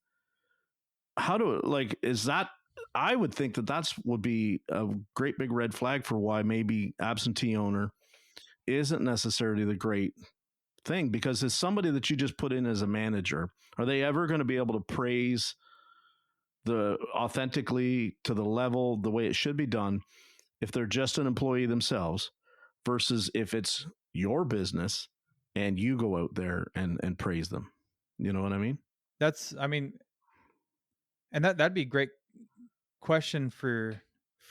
[SPEAKER 2] Is that, I would think that would be a great big red flag for why maybe absentee owner isn't necessarily the great thing, because as somebody that you just put in as a manager, are they ever going to be able to praise the authentically to the level, the way it should be done if they're just an employee themselves versus if it's your business and you go out there and praise them? You know what I mean?
[SPEAKER 1] And that'd be a great question for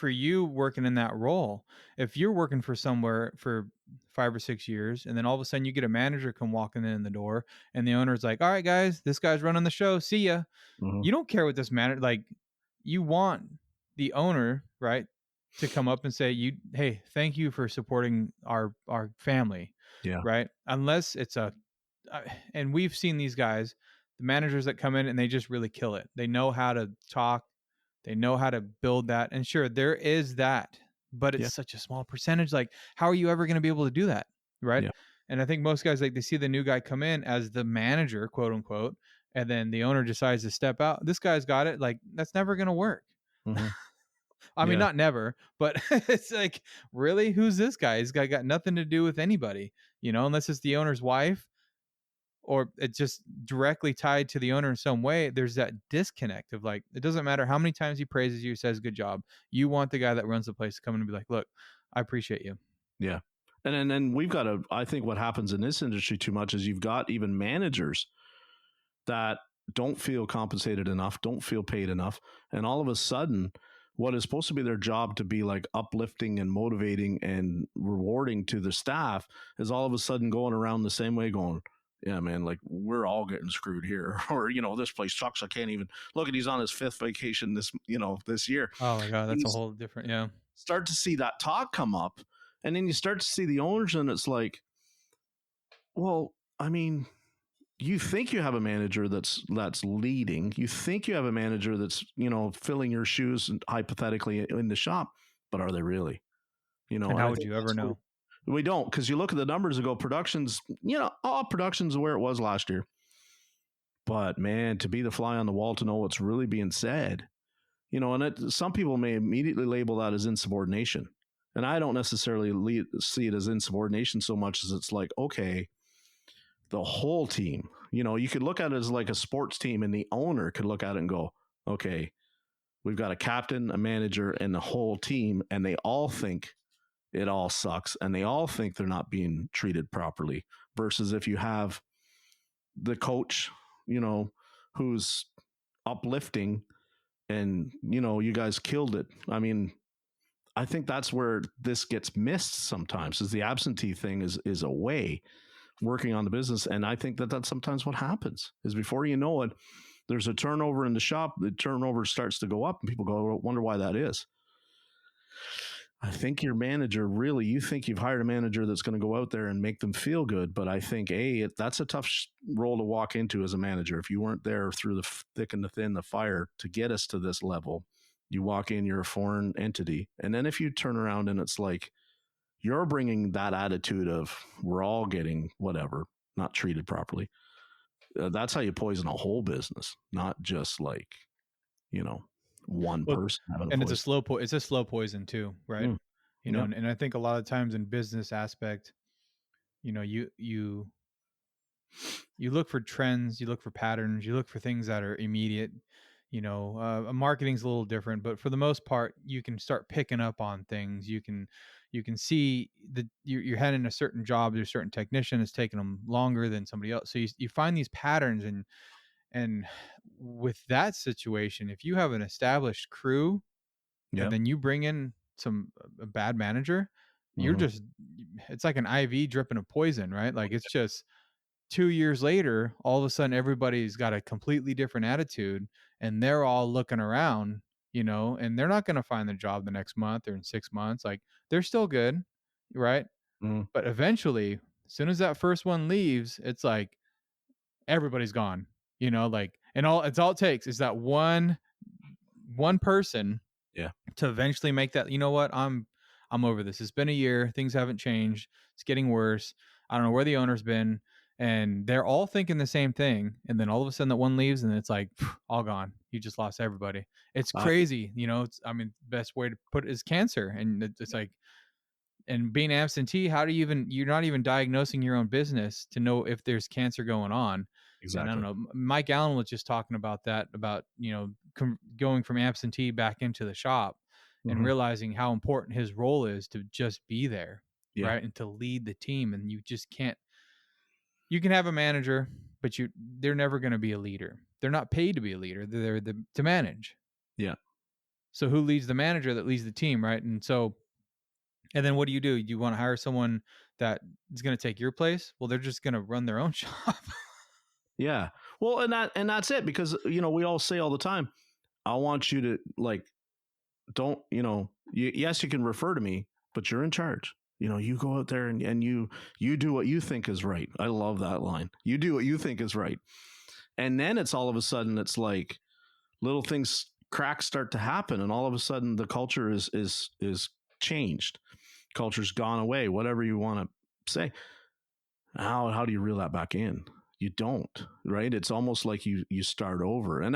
[SPEAKER 1] you working in that role. If you're working for somewhere for 5 or 6 years, and then all of a sudden you get a manager come walking in the door, and the owner's like, "All right, guys, this guy's running the show. See ya."
[SPEAKER 2] Mm-hmm.
[SPEAKER 1] You don't care what this manager like. You want the owner, right, to come up and say, "Hey, thank you for supporting our family."
[SPEAKER 2] Yeah.
[SPEAKER 1] Right? Unless it's and we've seen these guys, the managers that come in and they just really kill it. They know how to talk, they know how to build that. And sure, there is that, but it's
[SPEAKER 2] Yeah.
[SPEAKER 1] such a small percentage. Like, how are you ever going to be able to do that? Right.
[SPEAKER 2] Yeah.
[SPEAKER 1] And I think most guys, like, they see the new guy come in as the manager, quote unquote, and then the owner decides to step out. This guy's got it. Like, that's never going to work.
[SPEAKER 2] Mm-hmm.
[SPEAKER 1] I mean,
[SPEAKER 2] Yeah.
[SPEAKER 1] not never, but it's like, really? Who's this guy? This guy got nothing to do with anybody, unless it's the owner's wife, or it's just directly tied to the owner in some way. There's that disconnect of, like, it doesn't matter how many times he praises you, says good job. You want the guy that runs the place to come in and be like, look, I appreciate you.
[SPEAKER 2] Yeah. And then we've got I think what happens in this industry too much is you've got even managers that don't feel compensated enough, don't feel paid enough. And all of a sudden, what is supposed to be their job to be like uplifting and motivating and rewarding to the staff is all of a sudden going around the same way going, yeah, man, like, we're all getting screwed here. Or, this place sucks. I can't even look at, he's on his 5th vacation this year.
[SPEAKER 1] Oh my God. That's a whole different, yeah.
[SPEAKER 2] Start to see that talk come up, and then you start to see the owners, and it's like, well, I mean, you think you have a manager that's leading. You think you have a manager that's, filling your shoes and hypothetically in the shop, but are they really?
[SPEAKER 1] And how would you ever know?
[SPEAKER 2] We don't, because you look at the numbers and go, production's, production's where it was last year. But man, to be the fly on the wall to know what's really being said, and some people may immediately label that as insubordination. And I don't necessarily see it as insubordination so much as it's like, okay, the whole team, you could look at it as like a sports team, and the owner could look at it and go, okay, we've got a captain, a manager, and the whole team, and they all think it all sucks, and they all think they're not being treated properly. Versus if you have the coach, who's uplifting, and, you guys killed it. I mean, I think that's where this gets missed sometimes, is the absentee thing is a way working on the business. And I think that's sometimes what happens is, before you know it, there's a turnover in the shop. The turnover starts to go up, and people go, wonder why that is. I think your manager, really, you think you've hired a manager that's going to go out there and make them feel good. But I think, that's a tough role to walk into as a manager. If you weren't there through the thick and the thin, the fire, to get us to this level, you walk in, you're a foreign entity. And then if you turn around and it's like, you're bringing that attitude of, we're all getting whatever, not treated properly. That's how you poison a whole business, not just like, one person having
[SPEAKER 1] and it's a slow poison too, right?
[SPEAKER 2] Yep.
[SPEAKER 1] And I think a lot of times in business aspect, you look for trends, you look for patterns, you look for things that are immediate. Marketing's a little different, but for the most part, you can start picking up on things. You can see that you're heading a certain job, there's a certain technician, it's taking them longer than somebody else. So you find these patterns, and with that situation, if you have an established crew, and then you bring in a bad manager, you're just, it's like an IV dripping of poison, right? Like, it's just 2 years later, all of a sudden everybody's got a completely different attitude, and they're all looking around, and they're not going to find the job the next month or in 6 months. Like, they're still good, right? But eventually, as soon as that first one leaves, it's like everybody's gone, like, and all it takes is that one person to eventually make that, what, I'm over this. It's been a year, things haven't changed, it's getting worse, I don't know where the owner's been, and they're all thinking the same thing, and then all of a sudden that one leaves, and it's like, all gone. You just lost everybody. It's crazy. Best way to put it is cancer. And it's like, and being absentee, how do you you're not even diagnosing your own business to know if there's cancer going on.
[SPEAKER 2] Exactly.
[SPEAKER 1] And I don't know, Mike Allen was just talking about that, about, going from absentee back into the shop, and realizing how important his role is to just be there, right? And to lead the team. And you just can't, you can have a manager, but they're never going to be a leader. They're not paid to be a leader. They're to manage.
[SPEAKER 2] Yeah.
[SPEAKER 1] So who leads the manager that leads the team, right? And then what do? You want to hire someone that is going to take your place? Well, they're just going to run their own shop.
[SPEAKER 2] Yeah. Well, and that's it, because we all say all the time, I want you to don't, yes, you can refer to me, but you're in charge. You go out there and you do what you think is right. I love that line. You do what you think is right. And then it's all of a sudden, it's like little things, cracks start to happen. And all of a sudden the culture is changed. Culture's gone away, whatever you want to say. How do you reel that back in? You don't, right? It's almost like you start over. And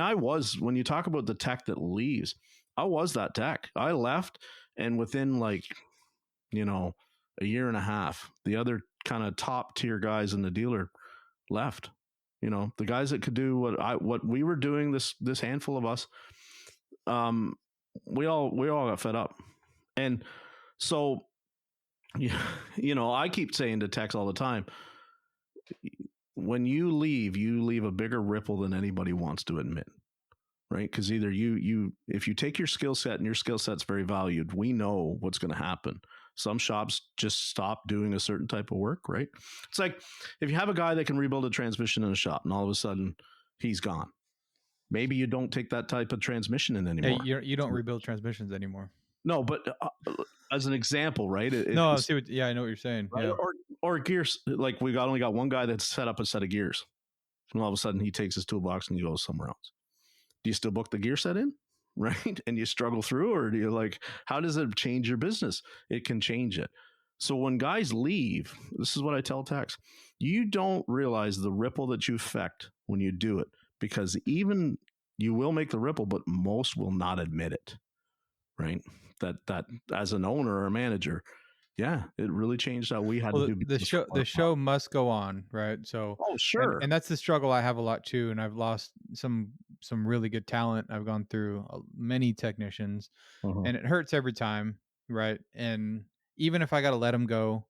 [SPEAKER 2] when you talk about the tech that leaves, I was that tech. I left, and within a year and a half, the other kind of top tier guys in the dealer left. The guys that could do what we were doing, this handful of us, we all got fed up. And so, I keep saying to techs all the time, when you leave a bigger ripple than anybody wants to admit, right? Because either if you take your skill set, and your skill set's very valued, we know what's going to happen. Some shops just stop doing a certain type of work, right? It's like if you have a guy that can rebuild a transmission in a shop, and all of a sudden he's gone. Maybe you don't take that type of transmission in anymore.
[SPEAKER 1] Hey, you don't rebuild transmissions anymore.
[SPEAKER 2] No, but as an example, right?
[SPEAKER 1] I know what you're saying.
[SPEAKER 2] Right?
[SPEAKER 1] Yeah.
[SPEAKER 2] Or gears, like we only got one guy that's set up a set of gears, and all of a sudden he takes his toolbox and he goes somewhere else. Do you still book the gear set in, right? And you struggle through, or do you how does it change your business? It can change it. So when guys leave, this is what I tell techs: you don't realize the ripple that you affect when you do it, because even you will make the ripple, but most will not admit it, right? That as an owner or a manager, yeah, it really changed how we had to do business.
[SPEAKER 1] The show must go on, right? So,
[SPEAKER 2] sure,
[SPEAKER 1] and that's the struggle I have a lot too. And I've lost some really good talent. I've gone through many technicians, and it hurts every time, right? And even if I got to let them go,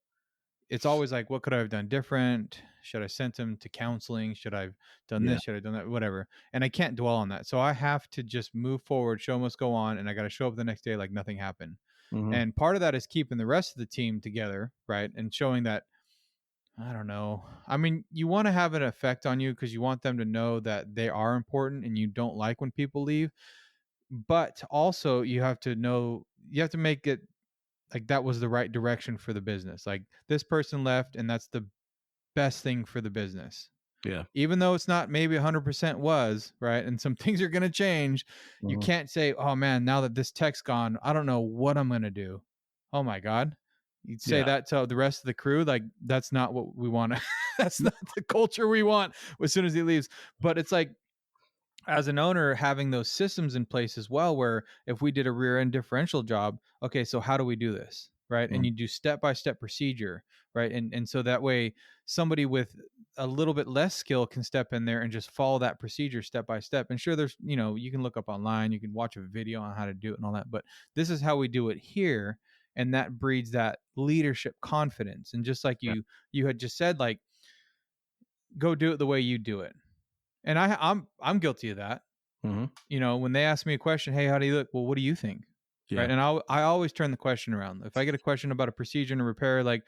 [SPEAKER 1] it's always like, what could I have done different? Should I sent them to counseling? Should I have done this? Should I have done that? Whatever. And I can't dwell on that. So I have to just move forward. Show must go on. And I got to show up the next day like nothing happened. And part of that is keeping the rest of the team together, right? And showing that, I don't know. I mean, you want to have an effect on you because you want them to know that they are important and you don't like when people leave. But also you have to make it like that was the right direction for the business. Like this person left and that's the best thing for the business.
[SPEAKER 2] Yeah.
[SPEAKER 1] Even though it's not maybe 100% was, right? And some things are going to change. You can't say, oh man, now that this tech's gone, I don't know what I'm going to do. Oh my God. You'd say that to the rest of the crew. Like that's not what we want. That's not the culture we want as soon as he leaves. But it's like, as an owner, having those systems in place as well, where if we did a rear end differential job, okay, so how do we do this? Right. And you do step-by-step procedure, right? And so that way somebody with a little bit less skill can step in there and just follow that procedure step by step. And sure, there's, you can look up online, you can watch a video on how to do it and all that, but this is how we do it here. And that breeds that leadership confidence. And just like you had just said, like, go do it the way you do it. And I'm guilty of that. When they ask me a question, hey, how do you look? Well, what do you think? Right. And I always turn the question around. If I get a question about a procedure and a repair, like,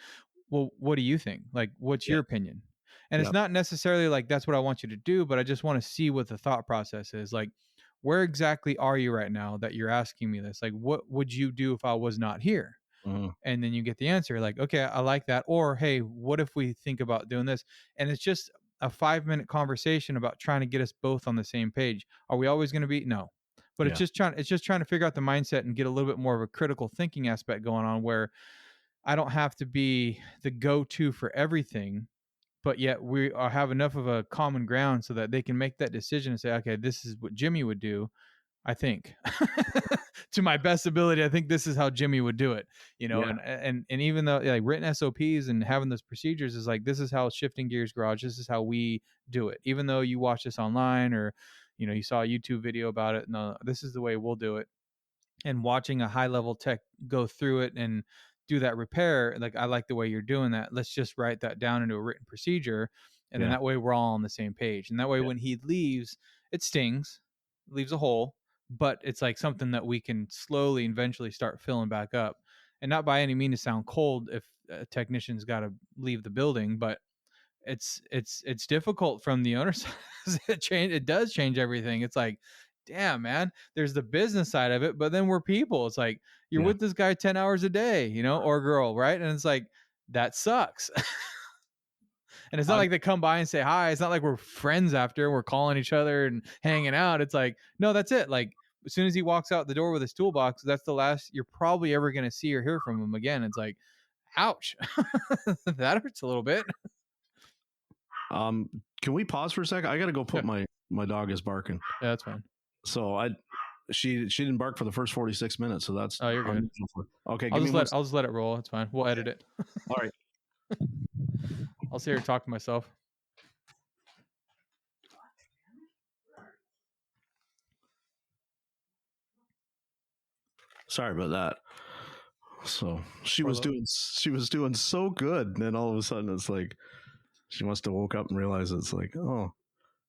[SPEAKER 1] well, what do you think? Like, what's your opinion? And it's not necessarily like, that's what I want you to do, but I just want to see what the thought process is. Like, where exactly are you right now that you're asking me this? Like, what would you do if I was not here? And then you get the answer like, okay, I like that. Or, hey, what if we think about doing this? And it's just a 5-minute conversation about trying to get us both on the same page. Are we always going to be? No. But it's just trying to figure out the mindset and get a little bit more of a critical thinking aspect going on, where I don't have to be the go-to for everything, but yet we have enough of a common ground so that they can make that decision and say, okay, this is what Jimmy would do. I think to my best ability, I think this is how Jimmy would do it, and even though like written SOPs and having those procedures is like, this is how Shifting Gears Garage, this is how we do it. Even though you watch this online or, you saw a YouTube video about it. No, this is the way we'll do it. And watching a high level tech go through it and do that repair, like, I like the way you're doing that. Let's just write that down into a written procedure. And then that way we're all on the same page. And that way when he leaves, it stings, leaves a hole, but it's like something that we can slowly eventually start filling back up. And not by any means to sound cold if a technician's got to leave the building, but it's difficult from the owner side. It does change everything. It's like, damn, man, there's the business side of it, but then we're people. It's like you're with this guy 10 hours a day, you know, or girl, right? And it's like, that sucks. And it's not like they come by and say hi. It's not like we're friends after, we're calling each other and hanging out. It's like, no, that's it. Like, as soon as he walks out the door with his toolbox, that's the last you're probably ever going to see or hear from him again. It's like, ouch. That hurts a little bit.
[SPEAKER 2] Can we pause for a second? I got to go put my dog is barking.
[SPEAKER 1] Yeah, that's fine.
[SPEAKER 2] So she didn't bark for the first 46 minutes. So that's,
[SPEAKER 1] you're good.
[SPEAKER 2] Okay.
[SPEAKER 1] I'll just let it roll. It's fine. We'll edit it.
[SPEAKER 2] All right.
[SPEAKER 1] I'll sit here and talk to myself.
[SPEAKER 2] Sorry about that. So she was doing so good, and then all of a sudden it's like she must have woke up and realized it's like, oh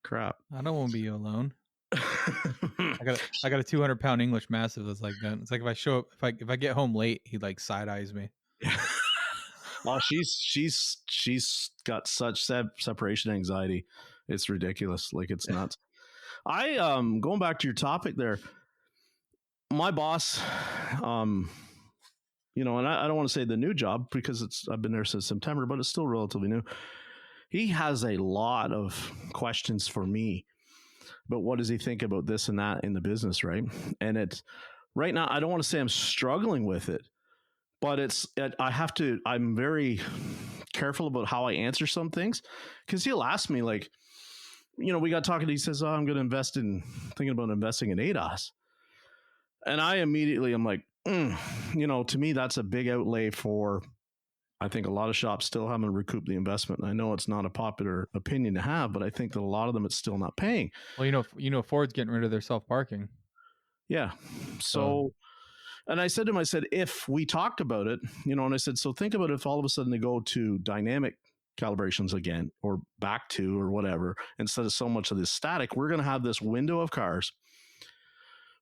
[SPEAKER 2] crap.
[SPEAKER 1] I don't want to be alone. I got a 200-pound English Mastiff that's like that. It's like if I show up, if I get home late, he like side eyes me.
[SPEAKER 2] Oh, she's got such separation anxiety. It's ridiculous. Like, it's nuts. I going back to your topic there. My boss, you know, and I don't want to say the new job because I've been there since September, but it's still relatively new. He has a lot of questions for me. But what does he think about this and that in the business, right? And it's right now, I don't want to say I'm struggling with it, but I'm very careful about how I answer some things, because he'll ask me, like, you know, we got talking, he says, oh, I'm going to thinking about investing in ADAS. And I'm like, you know, to me, that's a big outlay for, I think a lot of shops still haven't recouped the investment. And I know it's not a popular opinion to have, but I think that a lot of them, it's still not paying.
[SPEAKER 1] Well, you know, Ford's getting rid of their self-parking.
[SPEAKER 2] Yeah. So, and I said to him, if we talked about it, you know, and I said, so think about if all of a sudden they go to dynamic calibrations again, or back to, or whatever, instead of so much of this static, we're going to have this window of cars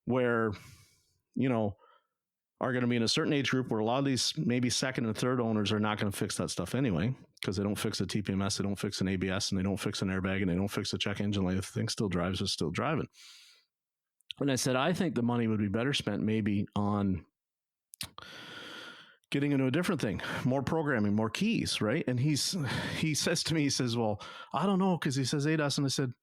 [SPEAKER 2] where, you know, are going to be in a certain age group where a lot of these maybe second and third owners are not going to fix that stuff anyway, because they don't fix a TPMS, they don't fix an ABS, and they don't fix an airbag, and they don't fix a check engine light. If the thing still drives, it's still driving. And I said, I think the money would be better spent maybe on getting into a different thing, more programming, more keys, right? And he says to me, he says, well, I don't know, because he says ADAS. And I said,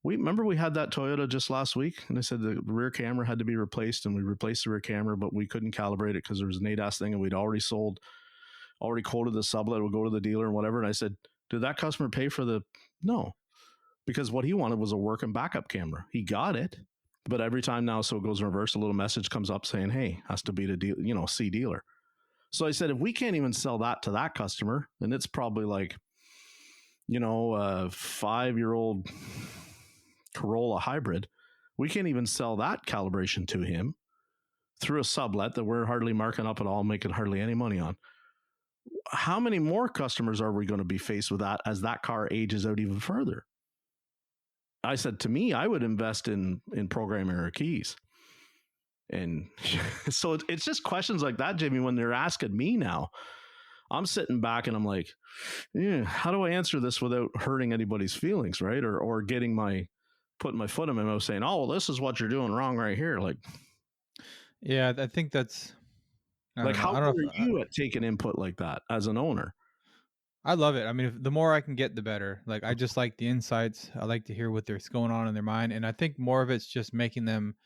[SPEAKER 2] remember we had that Toyota just last week? And I said the rear camera had to be replaced, and we replaced the rear camera, but we couldn't calibrate it because there was an ADAS thing, and we'd already quoted the sublet, would go to the dealer and whatever. And I said, did that customer pay for no, because what he wanted was a working backup camera. He got it, but every time now, so it goes in reverse, a little message comes up saying, hey, has to be the deal, you know, C dealer. So I said, if we can't even sell that to that customer, and it's probably like, you know, a 5-year-old Corolla hybrid, we can't even sell that calibration to him through a sublet that we're hardly marking up at all, making hardly any money on. How many more customers are we going to be faced with that as that car ages out even further? I said, to me, I would invest in programming or keys. And so it's just questions like that, Jimmy, when they're asking me now, I'm sitting back and I'm like, yeah, how do I answer this without hurting anybody's feelings, right? Or putting my foot in my mouth saying, oh, well, this is what you're doing wrong right here. Like,
[SPEAKER 1] yeah, I think that's
[SPEAKER 2] like, how are you at taking input like that as an owner?
[SPEAKER 1] I love it. I mean, the more I can get, the better. Like, I just like the insights. I like to hear what's going on in their mind. And I think more of it's just making them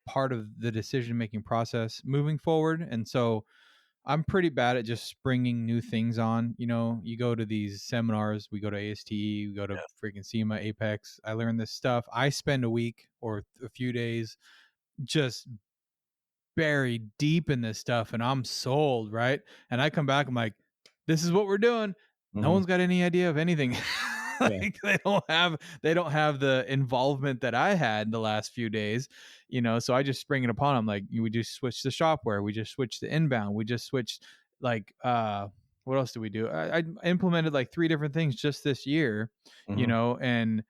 [SPEAKER 1] part of the decision-making process moving forward. And so I'm pretty bad at just springing new things on. You know, you go to these seminars, we go to AST, we go to freaking SEMA, Apex. I learn this stuff. I spend a week or a few days just buried deep in this stuff, and I'm sold, right? And I come back, I'm like, this is what we're doing. No one's got any idea of anything. Like, they don't have the involvement that I had the last few days, you know. So I just spring it upon them. Like, we just switched the shopware, we just switched the inbound, we just switched like what else do we do? I implemented like 3 different things just this year,
[SPEAKER 2] Mm-hmm.
[SPEAKER 1] and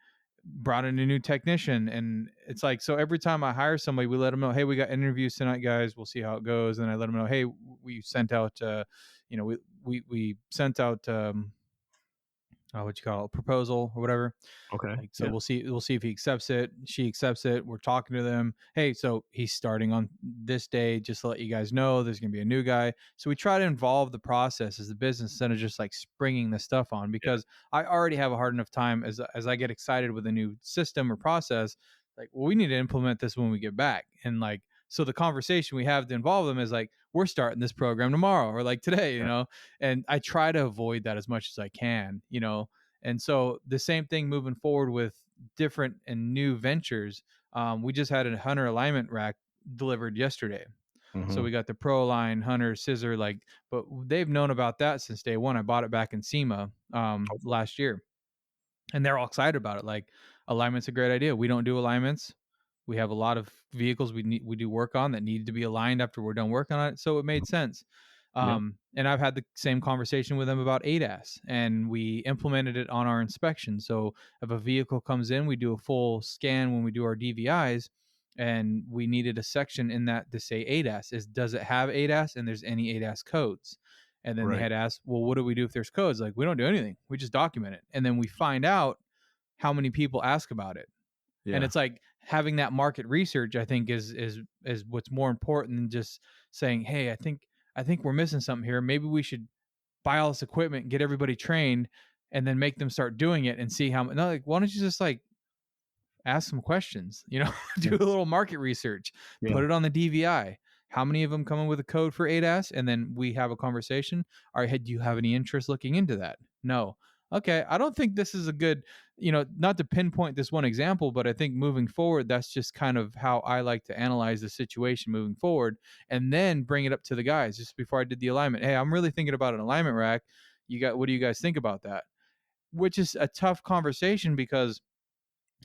[SPEAKER 1] brought in a new technician. And it's like, so every time I hire somebody, we let them know, hey, we got interviews tonight, guys. We'll see how it goes. And I let them know, hey, we sent out, we sent out, what you call it, proposal or whatever.
[SPEAKER 2] Okay.
[SPEAKER 1] Like, so
[SPEAKER 2] Yeah.
[SPEAKER 1] we'll see if he accepts it. She accepts it. We're talking to them. Hey, so he's starting on this day. Just to let you guys know, there's going to be a new guy. So we try to involve the process as the business instead of just like springing the stuff on,
[SPEAKER 2] Yeah.
[SPEAKER 1] because I already have a hard enough time as I get excited with a new system or process. Like, well, we need to implement this when we get back. And like, so the conversation we have to involve them is like, we're starting this program tomorrow or like today,
[SPEAKER 2] Yeah.
[SPEAKER 1] and I try to avoid that as much as I can, and so the same thing moving forward with different and new ventures. We just had a Hunter alignment rack delivered yesterday. So
[SPEAKER 2] Mm-hmm.
[SPEAKER 1] we got the Pro Line Hunter scissor, but they've known about that since day one. I bought it back in SEMA last year, and they're all excited about it. Like, alignment's a great idea. We don't do alignments. We have a lot of vehicles we do work on that need to be aligned after we're done working on it. So it made sense.
[SPEAKER 2] Yeah.
[SPEAKER 1] And I've had the same conversation with them about ADAS, and we implemented it on our inspection. So if a vehicle comes in, we do a full scan when we do our DVIs, and we needed a section in that to say ADAS. Does it have ADAS, and there's any ADAS codes? And then they
[SPEAKER 2] Right.
[SPEAKER 1] had asked, well, what do we do if there's codes? Like, we don't do anything. We just document it. And then we find out how many people ask about it. And
[SPEAKER 2] Yeah.
[SPEAKER 1] it's like having that market research, I think is what's more important than just saying, hey, I think we're missing something here. Maybe we should buy all this equipment, get everybody trained, and then make them start doing it and see how. No, like, why don't you just like ask some questions, do
[SPEAKER 2] Yeah.
[SPEAKER 1] a little market research,
[SPEAKER 2] Yeah.
[SPEAKER 1] put it on the DVI. How many of them come in with a code for ADAS? And then we have a conversation. All right, do you have any interest looking into that? No. Okay, I don't think this is a good, not to pinpoint this one example, but I think moving forward, that's just kind of how I like to analyze the situation moving forward, and then bring it up to the guys just before I did the alignment. Hey, I'm really thinking about an alignment rack. What do you guys think about that? Which is a tough conversation because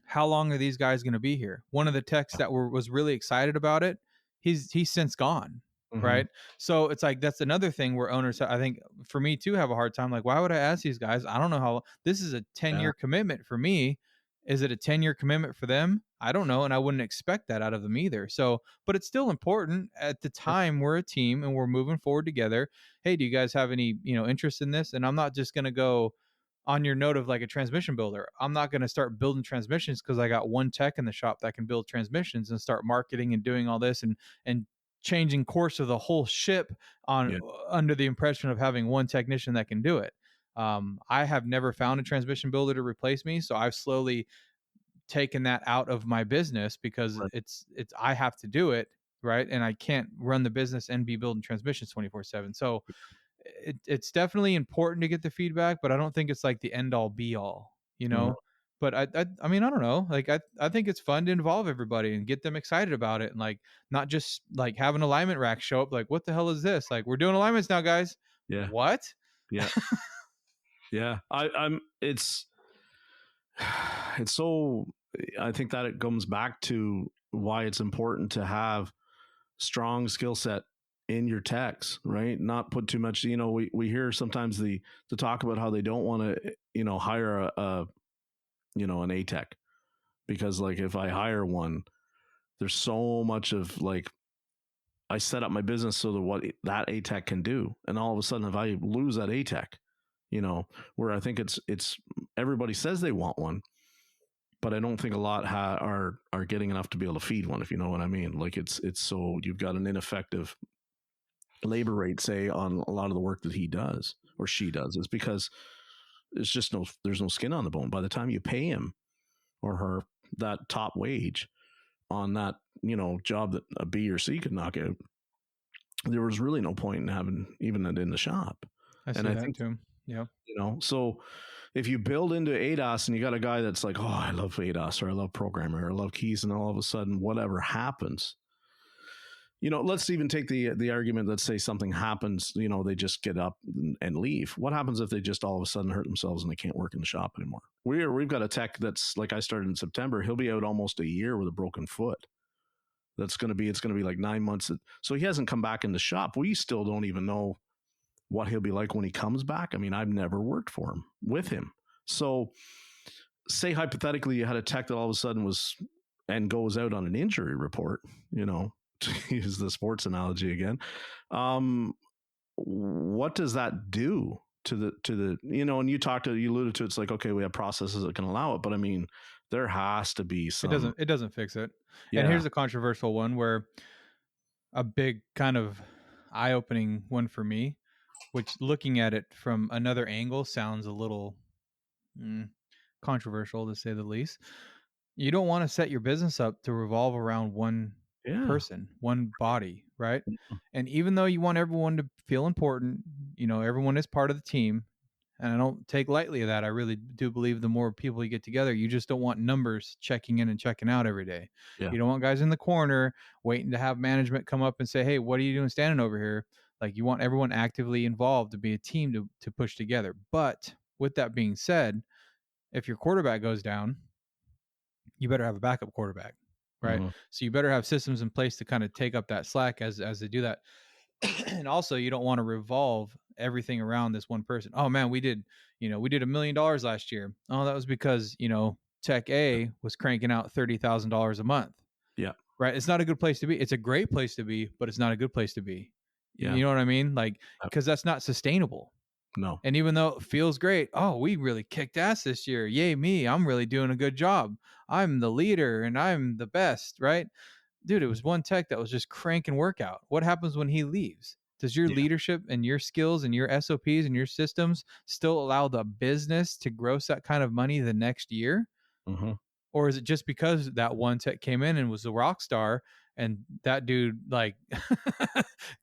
[SPEAKER 1] how long are these guys going to be here? One of the techs that was really excited about it, he's since gone,
[SPEAKER 2] Mm-hmm.
[SPEAKER 1] right? So it's like that's another thing where owners, I think, for me too, have a hard time. Like, why would I ask these guys? I don't know how. This is a 10-year
[SPEAKER 2] Yeah.
[SPEAKER 1] commitment for me. Is it a 10-year commitment for them? I don't know, and I wouldn't expect that out of them either. So, but it's still important at the
[SPEAKER 2] Sure.
[SPEAKER 1] time we're a team and we're moving forward together. Hey, do you guys have any interest in this? And I'm not just going to go on your note of like a transmission builder. I'm not going to start building transmissions because I got one tech in the shop that can build transmissions and start marketing and doing all this and changing course of the whole ship on
[SPEAKER 2] Yeah.
[SPEAKER 1] under the impression of having one technician that can do it. I have never found a transmission builder to replace me, so I've slowly taken that out of my business because
[SPEAKER 2] Right.
[SPEAKER 1] it's I have to do it, right, and I can't run the business and be building transmissions 24/7. So it's definitely important to get the feedback, but I don't think it's like the end all be all,
[SPEAKER 2] Mm-hmm.
[SPEAKER 1] But I mean, I don't know. Like, I think it's fun to involve everybody and get them excited about it, and like not just like have an alignment rack show up. Like, what the hell is this? Like, we're doing alignments now, guys.
[SPEAKER 2] Yeah.
[SPEAKER 1] What?
[SPEAKER 2] Yeah. Yeah. I'm. It's so. I think that it comes back to why it's important to have strong skill set in your techs, right? Not put too much. We hear sometimes the talk about how they don't want to hire an A tech because like if I hire one, there's so much of like I set up my business so that what that A tech can do, and all of a sudden if I lose that A tech, where I think it's everybody says they want one, but I don't think a lot are getting enough to be able to feed one, if you know what I mean. Like it's so you've got an ineffective labor rate, say, on a lot of the work that he does or she does, is because there's no skin on the bone. By the time you pay him or her that top wage on that job that a B or C could knock out, there was really no point in having even it in the shop.
[SPEAKER 1] I see
[SPEAKER 2] And I
[SPEAKER 1] that
[SPEAKER 2] think
[SPEAKER 1] too. Yeah.
[SPEAKER 2] so if you build into ADAS and you got a guy that's like, oh, I love ADAS or I love programming or I love keys, and all of a sudden whatever happens, let's even take the argument, let's say something happens, they just get up and leave. What happens if they just all of a sudden hurt themselves and they can't work in the shop anymore? We've got a tech that's like, I started in September, he'll be out almost a year with a broken foot. It's going to be like 9 months. So he hasn't come back in the shop. We still don't even know what he'll be like when he comes back. I mean, I've never worked with him. So say hypothetically you had a tech that all of a sudden goes out on an injury report, to use the sports analogy again. What does that do to the, and you alluded to, it's like, okay, we have processes that can allow it, but I mean, there has to be some.
[SPEAKER 1] It doesn't fix it.
[SPEAKER 2] Yeah.
[SPEAKER 1] And here's a controversial one where a big kind of eye-opening one for me, which looking at it from another angle sounds a little controversial to say the least. You don't want to set your business up to revolve around one person, one body, right? And even though you want everyone to feel important, everyone is part of the team. And I don't take lightly of that. I really do believe the more people you get together, you just don't want numbers checking in and checking out every day.
[SPEAKER 2] Yeah.
[SPEAKER 1] You don't want guys in the corner waiting to have management come up and say, hey, what are you doing standing over here? Like, you want everyone actively involved to be a team to push together. But with that being said, if your quarterback goes down, you better have a backup quarterback, right? Mm-hmm. So you better have systems in place to kind of take up that slack as they do that. And also, you don't want to revolve everything around this one person. Oh man, we did $1 million last year. Oh, that was because, Tech A was cranking out $30,000 a month.
[SPEAKER 2] Yeah.
[SPEAKER 1] Right. It's not a good place to be. It's a great place to be, but it's not a good place to be. Yeah. You know what I mean? Like, because that's not sustainable.
[SPEAKER 2] No.
[SPEAKER 1] And even though it feels great, oh, we really kicked ass this year. Yay, me. I'm really doing a good job. I'm the leader and I'm the best, right? Dude, it was one tech that was just cranking workout. What happens when he leaves? Does your leadership and your skills and your SOPs and your systems still allow the business to gross that kind of money the next year?
[SPEAKER 2] Mm-hmm.
[SPEAKER 1] Or is it just because that one tech came in and was a rock star and that dude, like,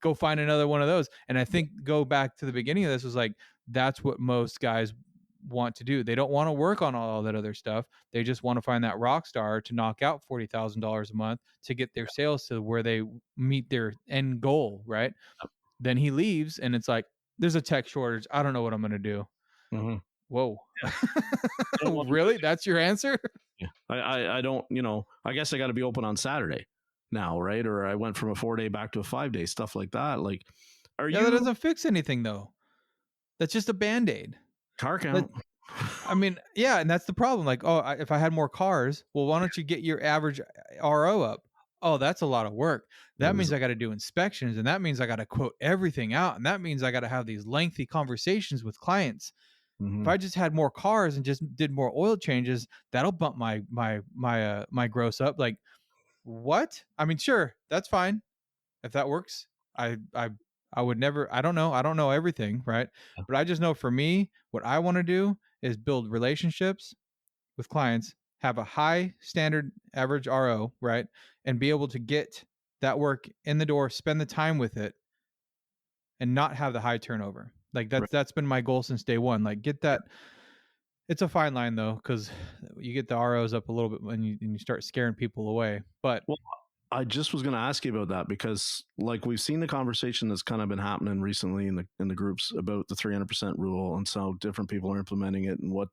[SPEAKER 1] go find another one of those? And I think go back to the beginning of this was like, that's what most guys want to do. They don't want to work on all that other stuff. They just want to find that rock star to knock out $40,000 a month to get their sales to where they meet their end goal, right? Then he leaves and it's like, there's a tech shortage. I don't know what I'm going to do.
[SPEAKER 2] Mm-hmm.
[SPEAKER 1] Whoa. Yeah. Really? That's your answer?
[SPEAKER 2] Yeah. I don't, I guess I got to be open on Saturday now, right? Or I went from a 4-day back to a 5-day, stuff like that. Like,
[SPEAKER 1] that doesn't fix anything though. That's just a Band-Aid.
[SPEAKER 2] Car count.
[SPEAKER 1] I mean, yeah, and that's the problem. Like, if I had more cars, well, why don't you get your average RO up? Oh, that's a lot of work. That means I got to do inspections, and that means I got to quote everything out, and that means I got to have these lengthy conversations with clients. Mm-hmm. If I just had more cars and just did more oil changes, that'll bump my gross up. Like, what? I mean, sure, that's fine if that works. I would never, I don't know everything, right? But I just know for me, what I want to do is build relationships with clients, have a high standard average RO, right? And be able to get that work in the door, spend the time with it, and not have the high turnover. Like that's been my goal since day one. Like, get that. It's a fine line though, because you get the ROs up a little bit when you start scaring people away. But
[SPEAKER 2] I just was going to ask you about that because, like, we've seen the conversation that's kind of been happening recently in the groups about the 300% rule and so different people are implementing it. And what,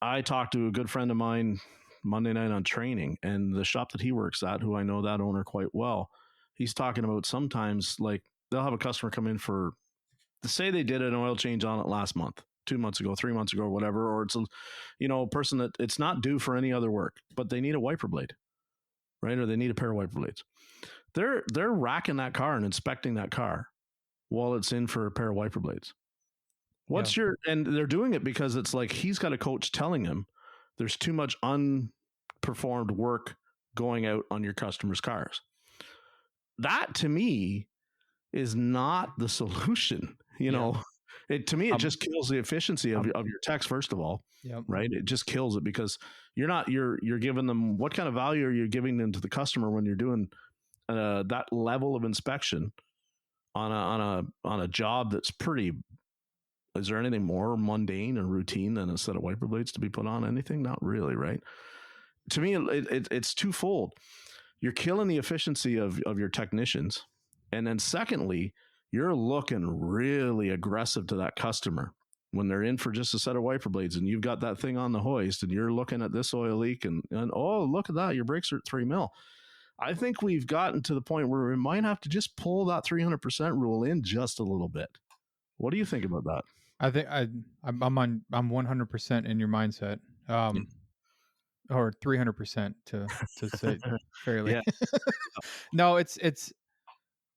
[SPEAKER 2] I talked to a good friend of mine Monday night on training, and the shop that he works at, who I know that owner quite well, he's talking about sometimes, like, they'll have a customer come in to say they did an oil change on it last month, 2 months ago, 3 months ago, or whatever, or it's a person that it's not due for any other work, but they need a wiper blade. Right? Or they need a pair of wiper blades. They're racking that car and inspecting that car while it's in for a pair of wiper blades. And they're doing it because it's like he's got a coach telling him there's too much unperformed work going out on your customers' cars. That to me is not the solution. It just kills the efficiency of your techs, first of all. Yep. Right. It just kills it because you're giving them, what kind of value are you giving them to the customer when you're doing that level of inspection on a job that's pretty. Is there anything more mundane and routine than a set of wiper blades to be put on anything? Not really. Right. To me, it's twofold. You're killing the efficiency of your technicians. And then secondly, you're looking really aggressive to that customer when they're in for just a set of wiper blades and you've got that thing on the hoist and you're looking at this oil leak and oh, look at that, your brakes are at 3 mil. I think we've gotten to the point where we might have to just pull that 300% rule in just a little bit. What do you think about that?
[SPEAKER 1] I think I'm 100% in your mindset. Or 300% to say fairly.
[SPEAKER 2] Yeah.
[SPEAKER 1] No, it's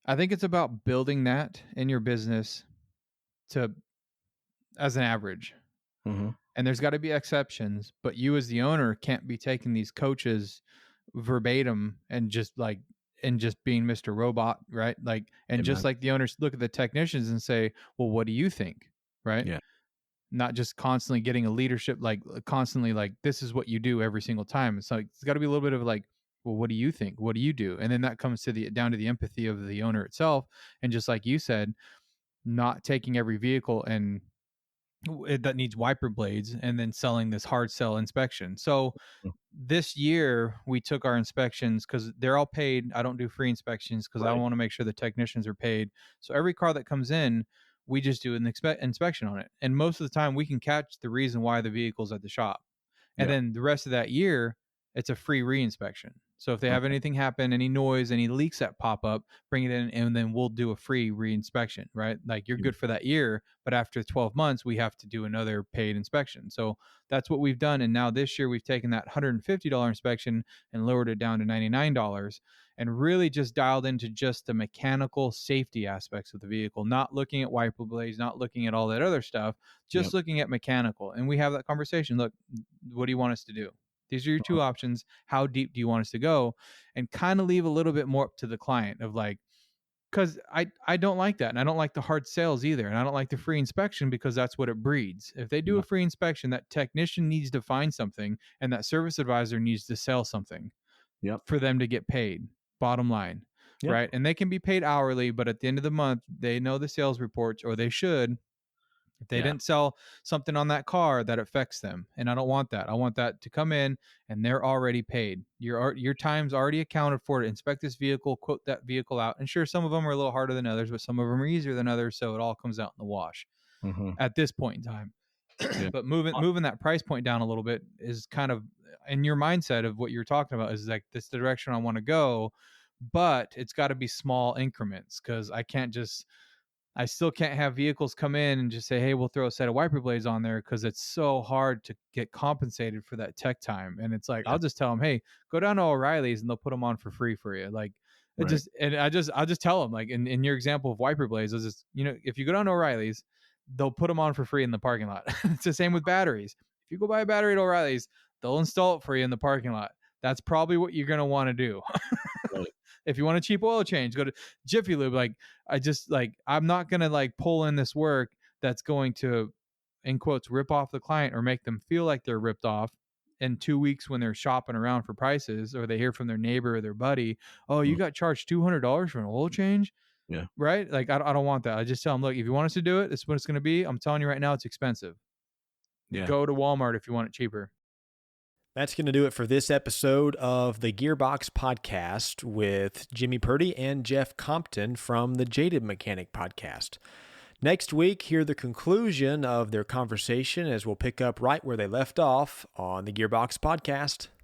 [SPEAKER 1] I think it's about building that in your business to as an average.
[SPEAKER 2] Mm-hmm.
[SPEAKER 1] And there's got to be exceptions, but you as the owner can't be taking these coaches verbatim and just being Mr. Robot, right? Like, and just like the owners look at the technicians and say, well, what do you think? Right.
[SPEAKER 2] Yeah.
[SPEAKER 1] Not just constantly getting a leadership, like constantly like, this is what you do every single time. It's like, it's got to be a little bit of like, well, what do you think? What do you do? And then that comes to down to the empathy of the owner itself. And just like you said, not taking every vehicle and that needs wiper blades and then selling this hard sell inspection. So this year we took our inspections because they're all paid. I don't do free inspections because I want to make sure the technicians are paid. So every car that comes in, we just do an inspection on it. And most of the time we can catch the reason why the vehicle's at the shop. And then the rest of that year, it's a free reinspection. So if they have anything happen, any noise, any leaks that pop up, bring it in, and then we'll do a free reinspection, right? Like you're good for that year, but after 12 months, we have to do another paid inspection. So that's what we've done. And now this year, we've taken that $150 inspection and lowered it down to $99 and really just dialed into just the mechanical safety aspects of the vehicle, not looking at wiper blades, not looking at all that other stuff, just looking at mechanical. And we have that conversation. Look, what do you want us to do? These are your two options. How deep do you want us to go? And kind of leave a little bit more up to the client of like, because I don't like that. And I don't like the hard sales either. And I don't like the free inspection because that's what it breeds. If they do a free inspection, that technician needs to find something and that service advisor needs to sell something for them to get paid. Bottom line. Right. And they can be paid hourly, but at the end of the month, they know the sales reports, or they should. If they didn't sell something on that car, that affects them. And I don't want that. I want that to come in and they're already paid. Your time's already accounted for to inspect this vehicle, quote that vehicle out. And sure, some of them are a little harder than others, but some of them are easier than others. So it all comes out in the wash at this point in time. But moving that price point down a little bit is kind of in your mindset of what you're talking about, is like, this is the direction I want to go, but it's got to be small increments, because I still can't have vehicles come in and just say, hey, we'll throw a set of wiper blades on there, because it's so hard to get compensated for that tech time. And it's like, I'll just tell them, hey, go down to O'Reilly's and they'll put them on for free for you. Like, I'll just tell them, like in your example of wiper blades, I'll just, if you go down to O'Reilly's, they'll put them on for free in the parking lot. It's the same with batteries. If you go buy a battery at O'Reilly's, they'll install it for you in the parking lot. That's probably what you're going to want to do. If you want a cheap oil change, go to Jiffy Lube. Like, I'm not going to pull in this work that's going to, in quotes, rip off the client or make them feel like they're ripped off in 2 weeks when they're shopping around for prices, or they hear from their neighbor or their buddy, oh, you got charged $200 for an oil change. Yeah. Right. Like, I don't want that. I just tell them, look, if you want us to do it, this is what it's going to be. I'm telling you right now, it's expensive. Yeah. Go to Walmart if you want it cheaper.
[SPEAKER 3] That's going to do it for this episode of the Gearbox Podcast with Jimmy Purdy and Jeff Compton from the Jaded Mechanic Podcast. Next week, hear the conclusion of their conversation as we'll pick up right where they left off on the Gearbox Podcast.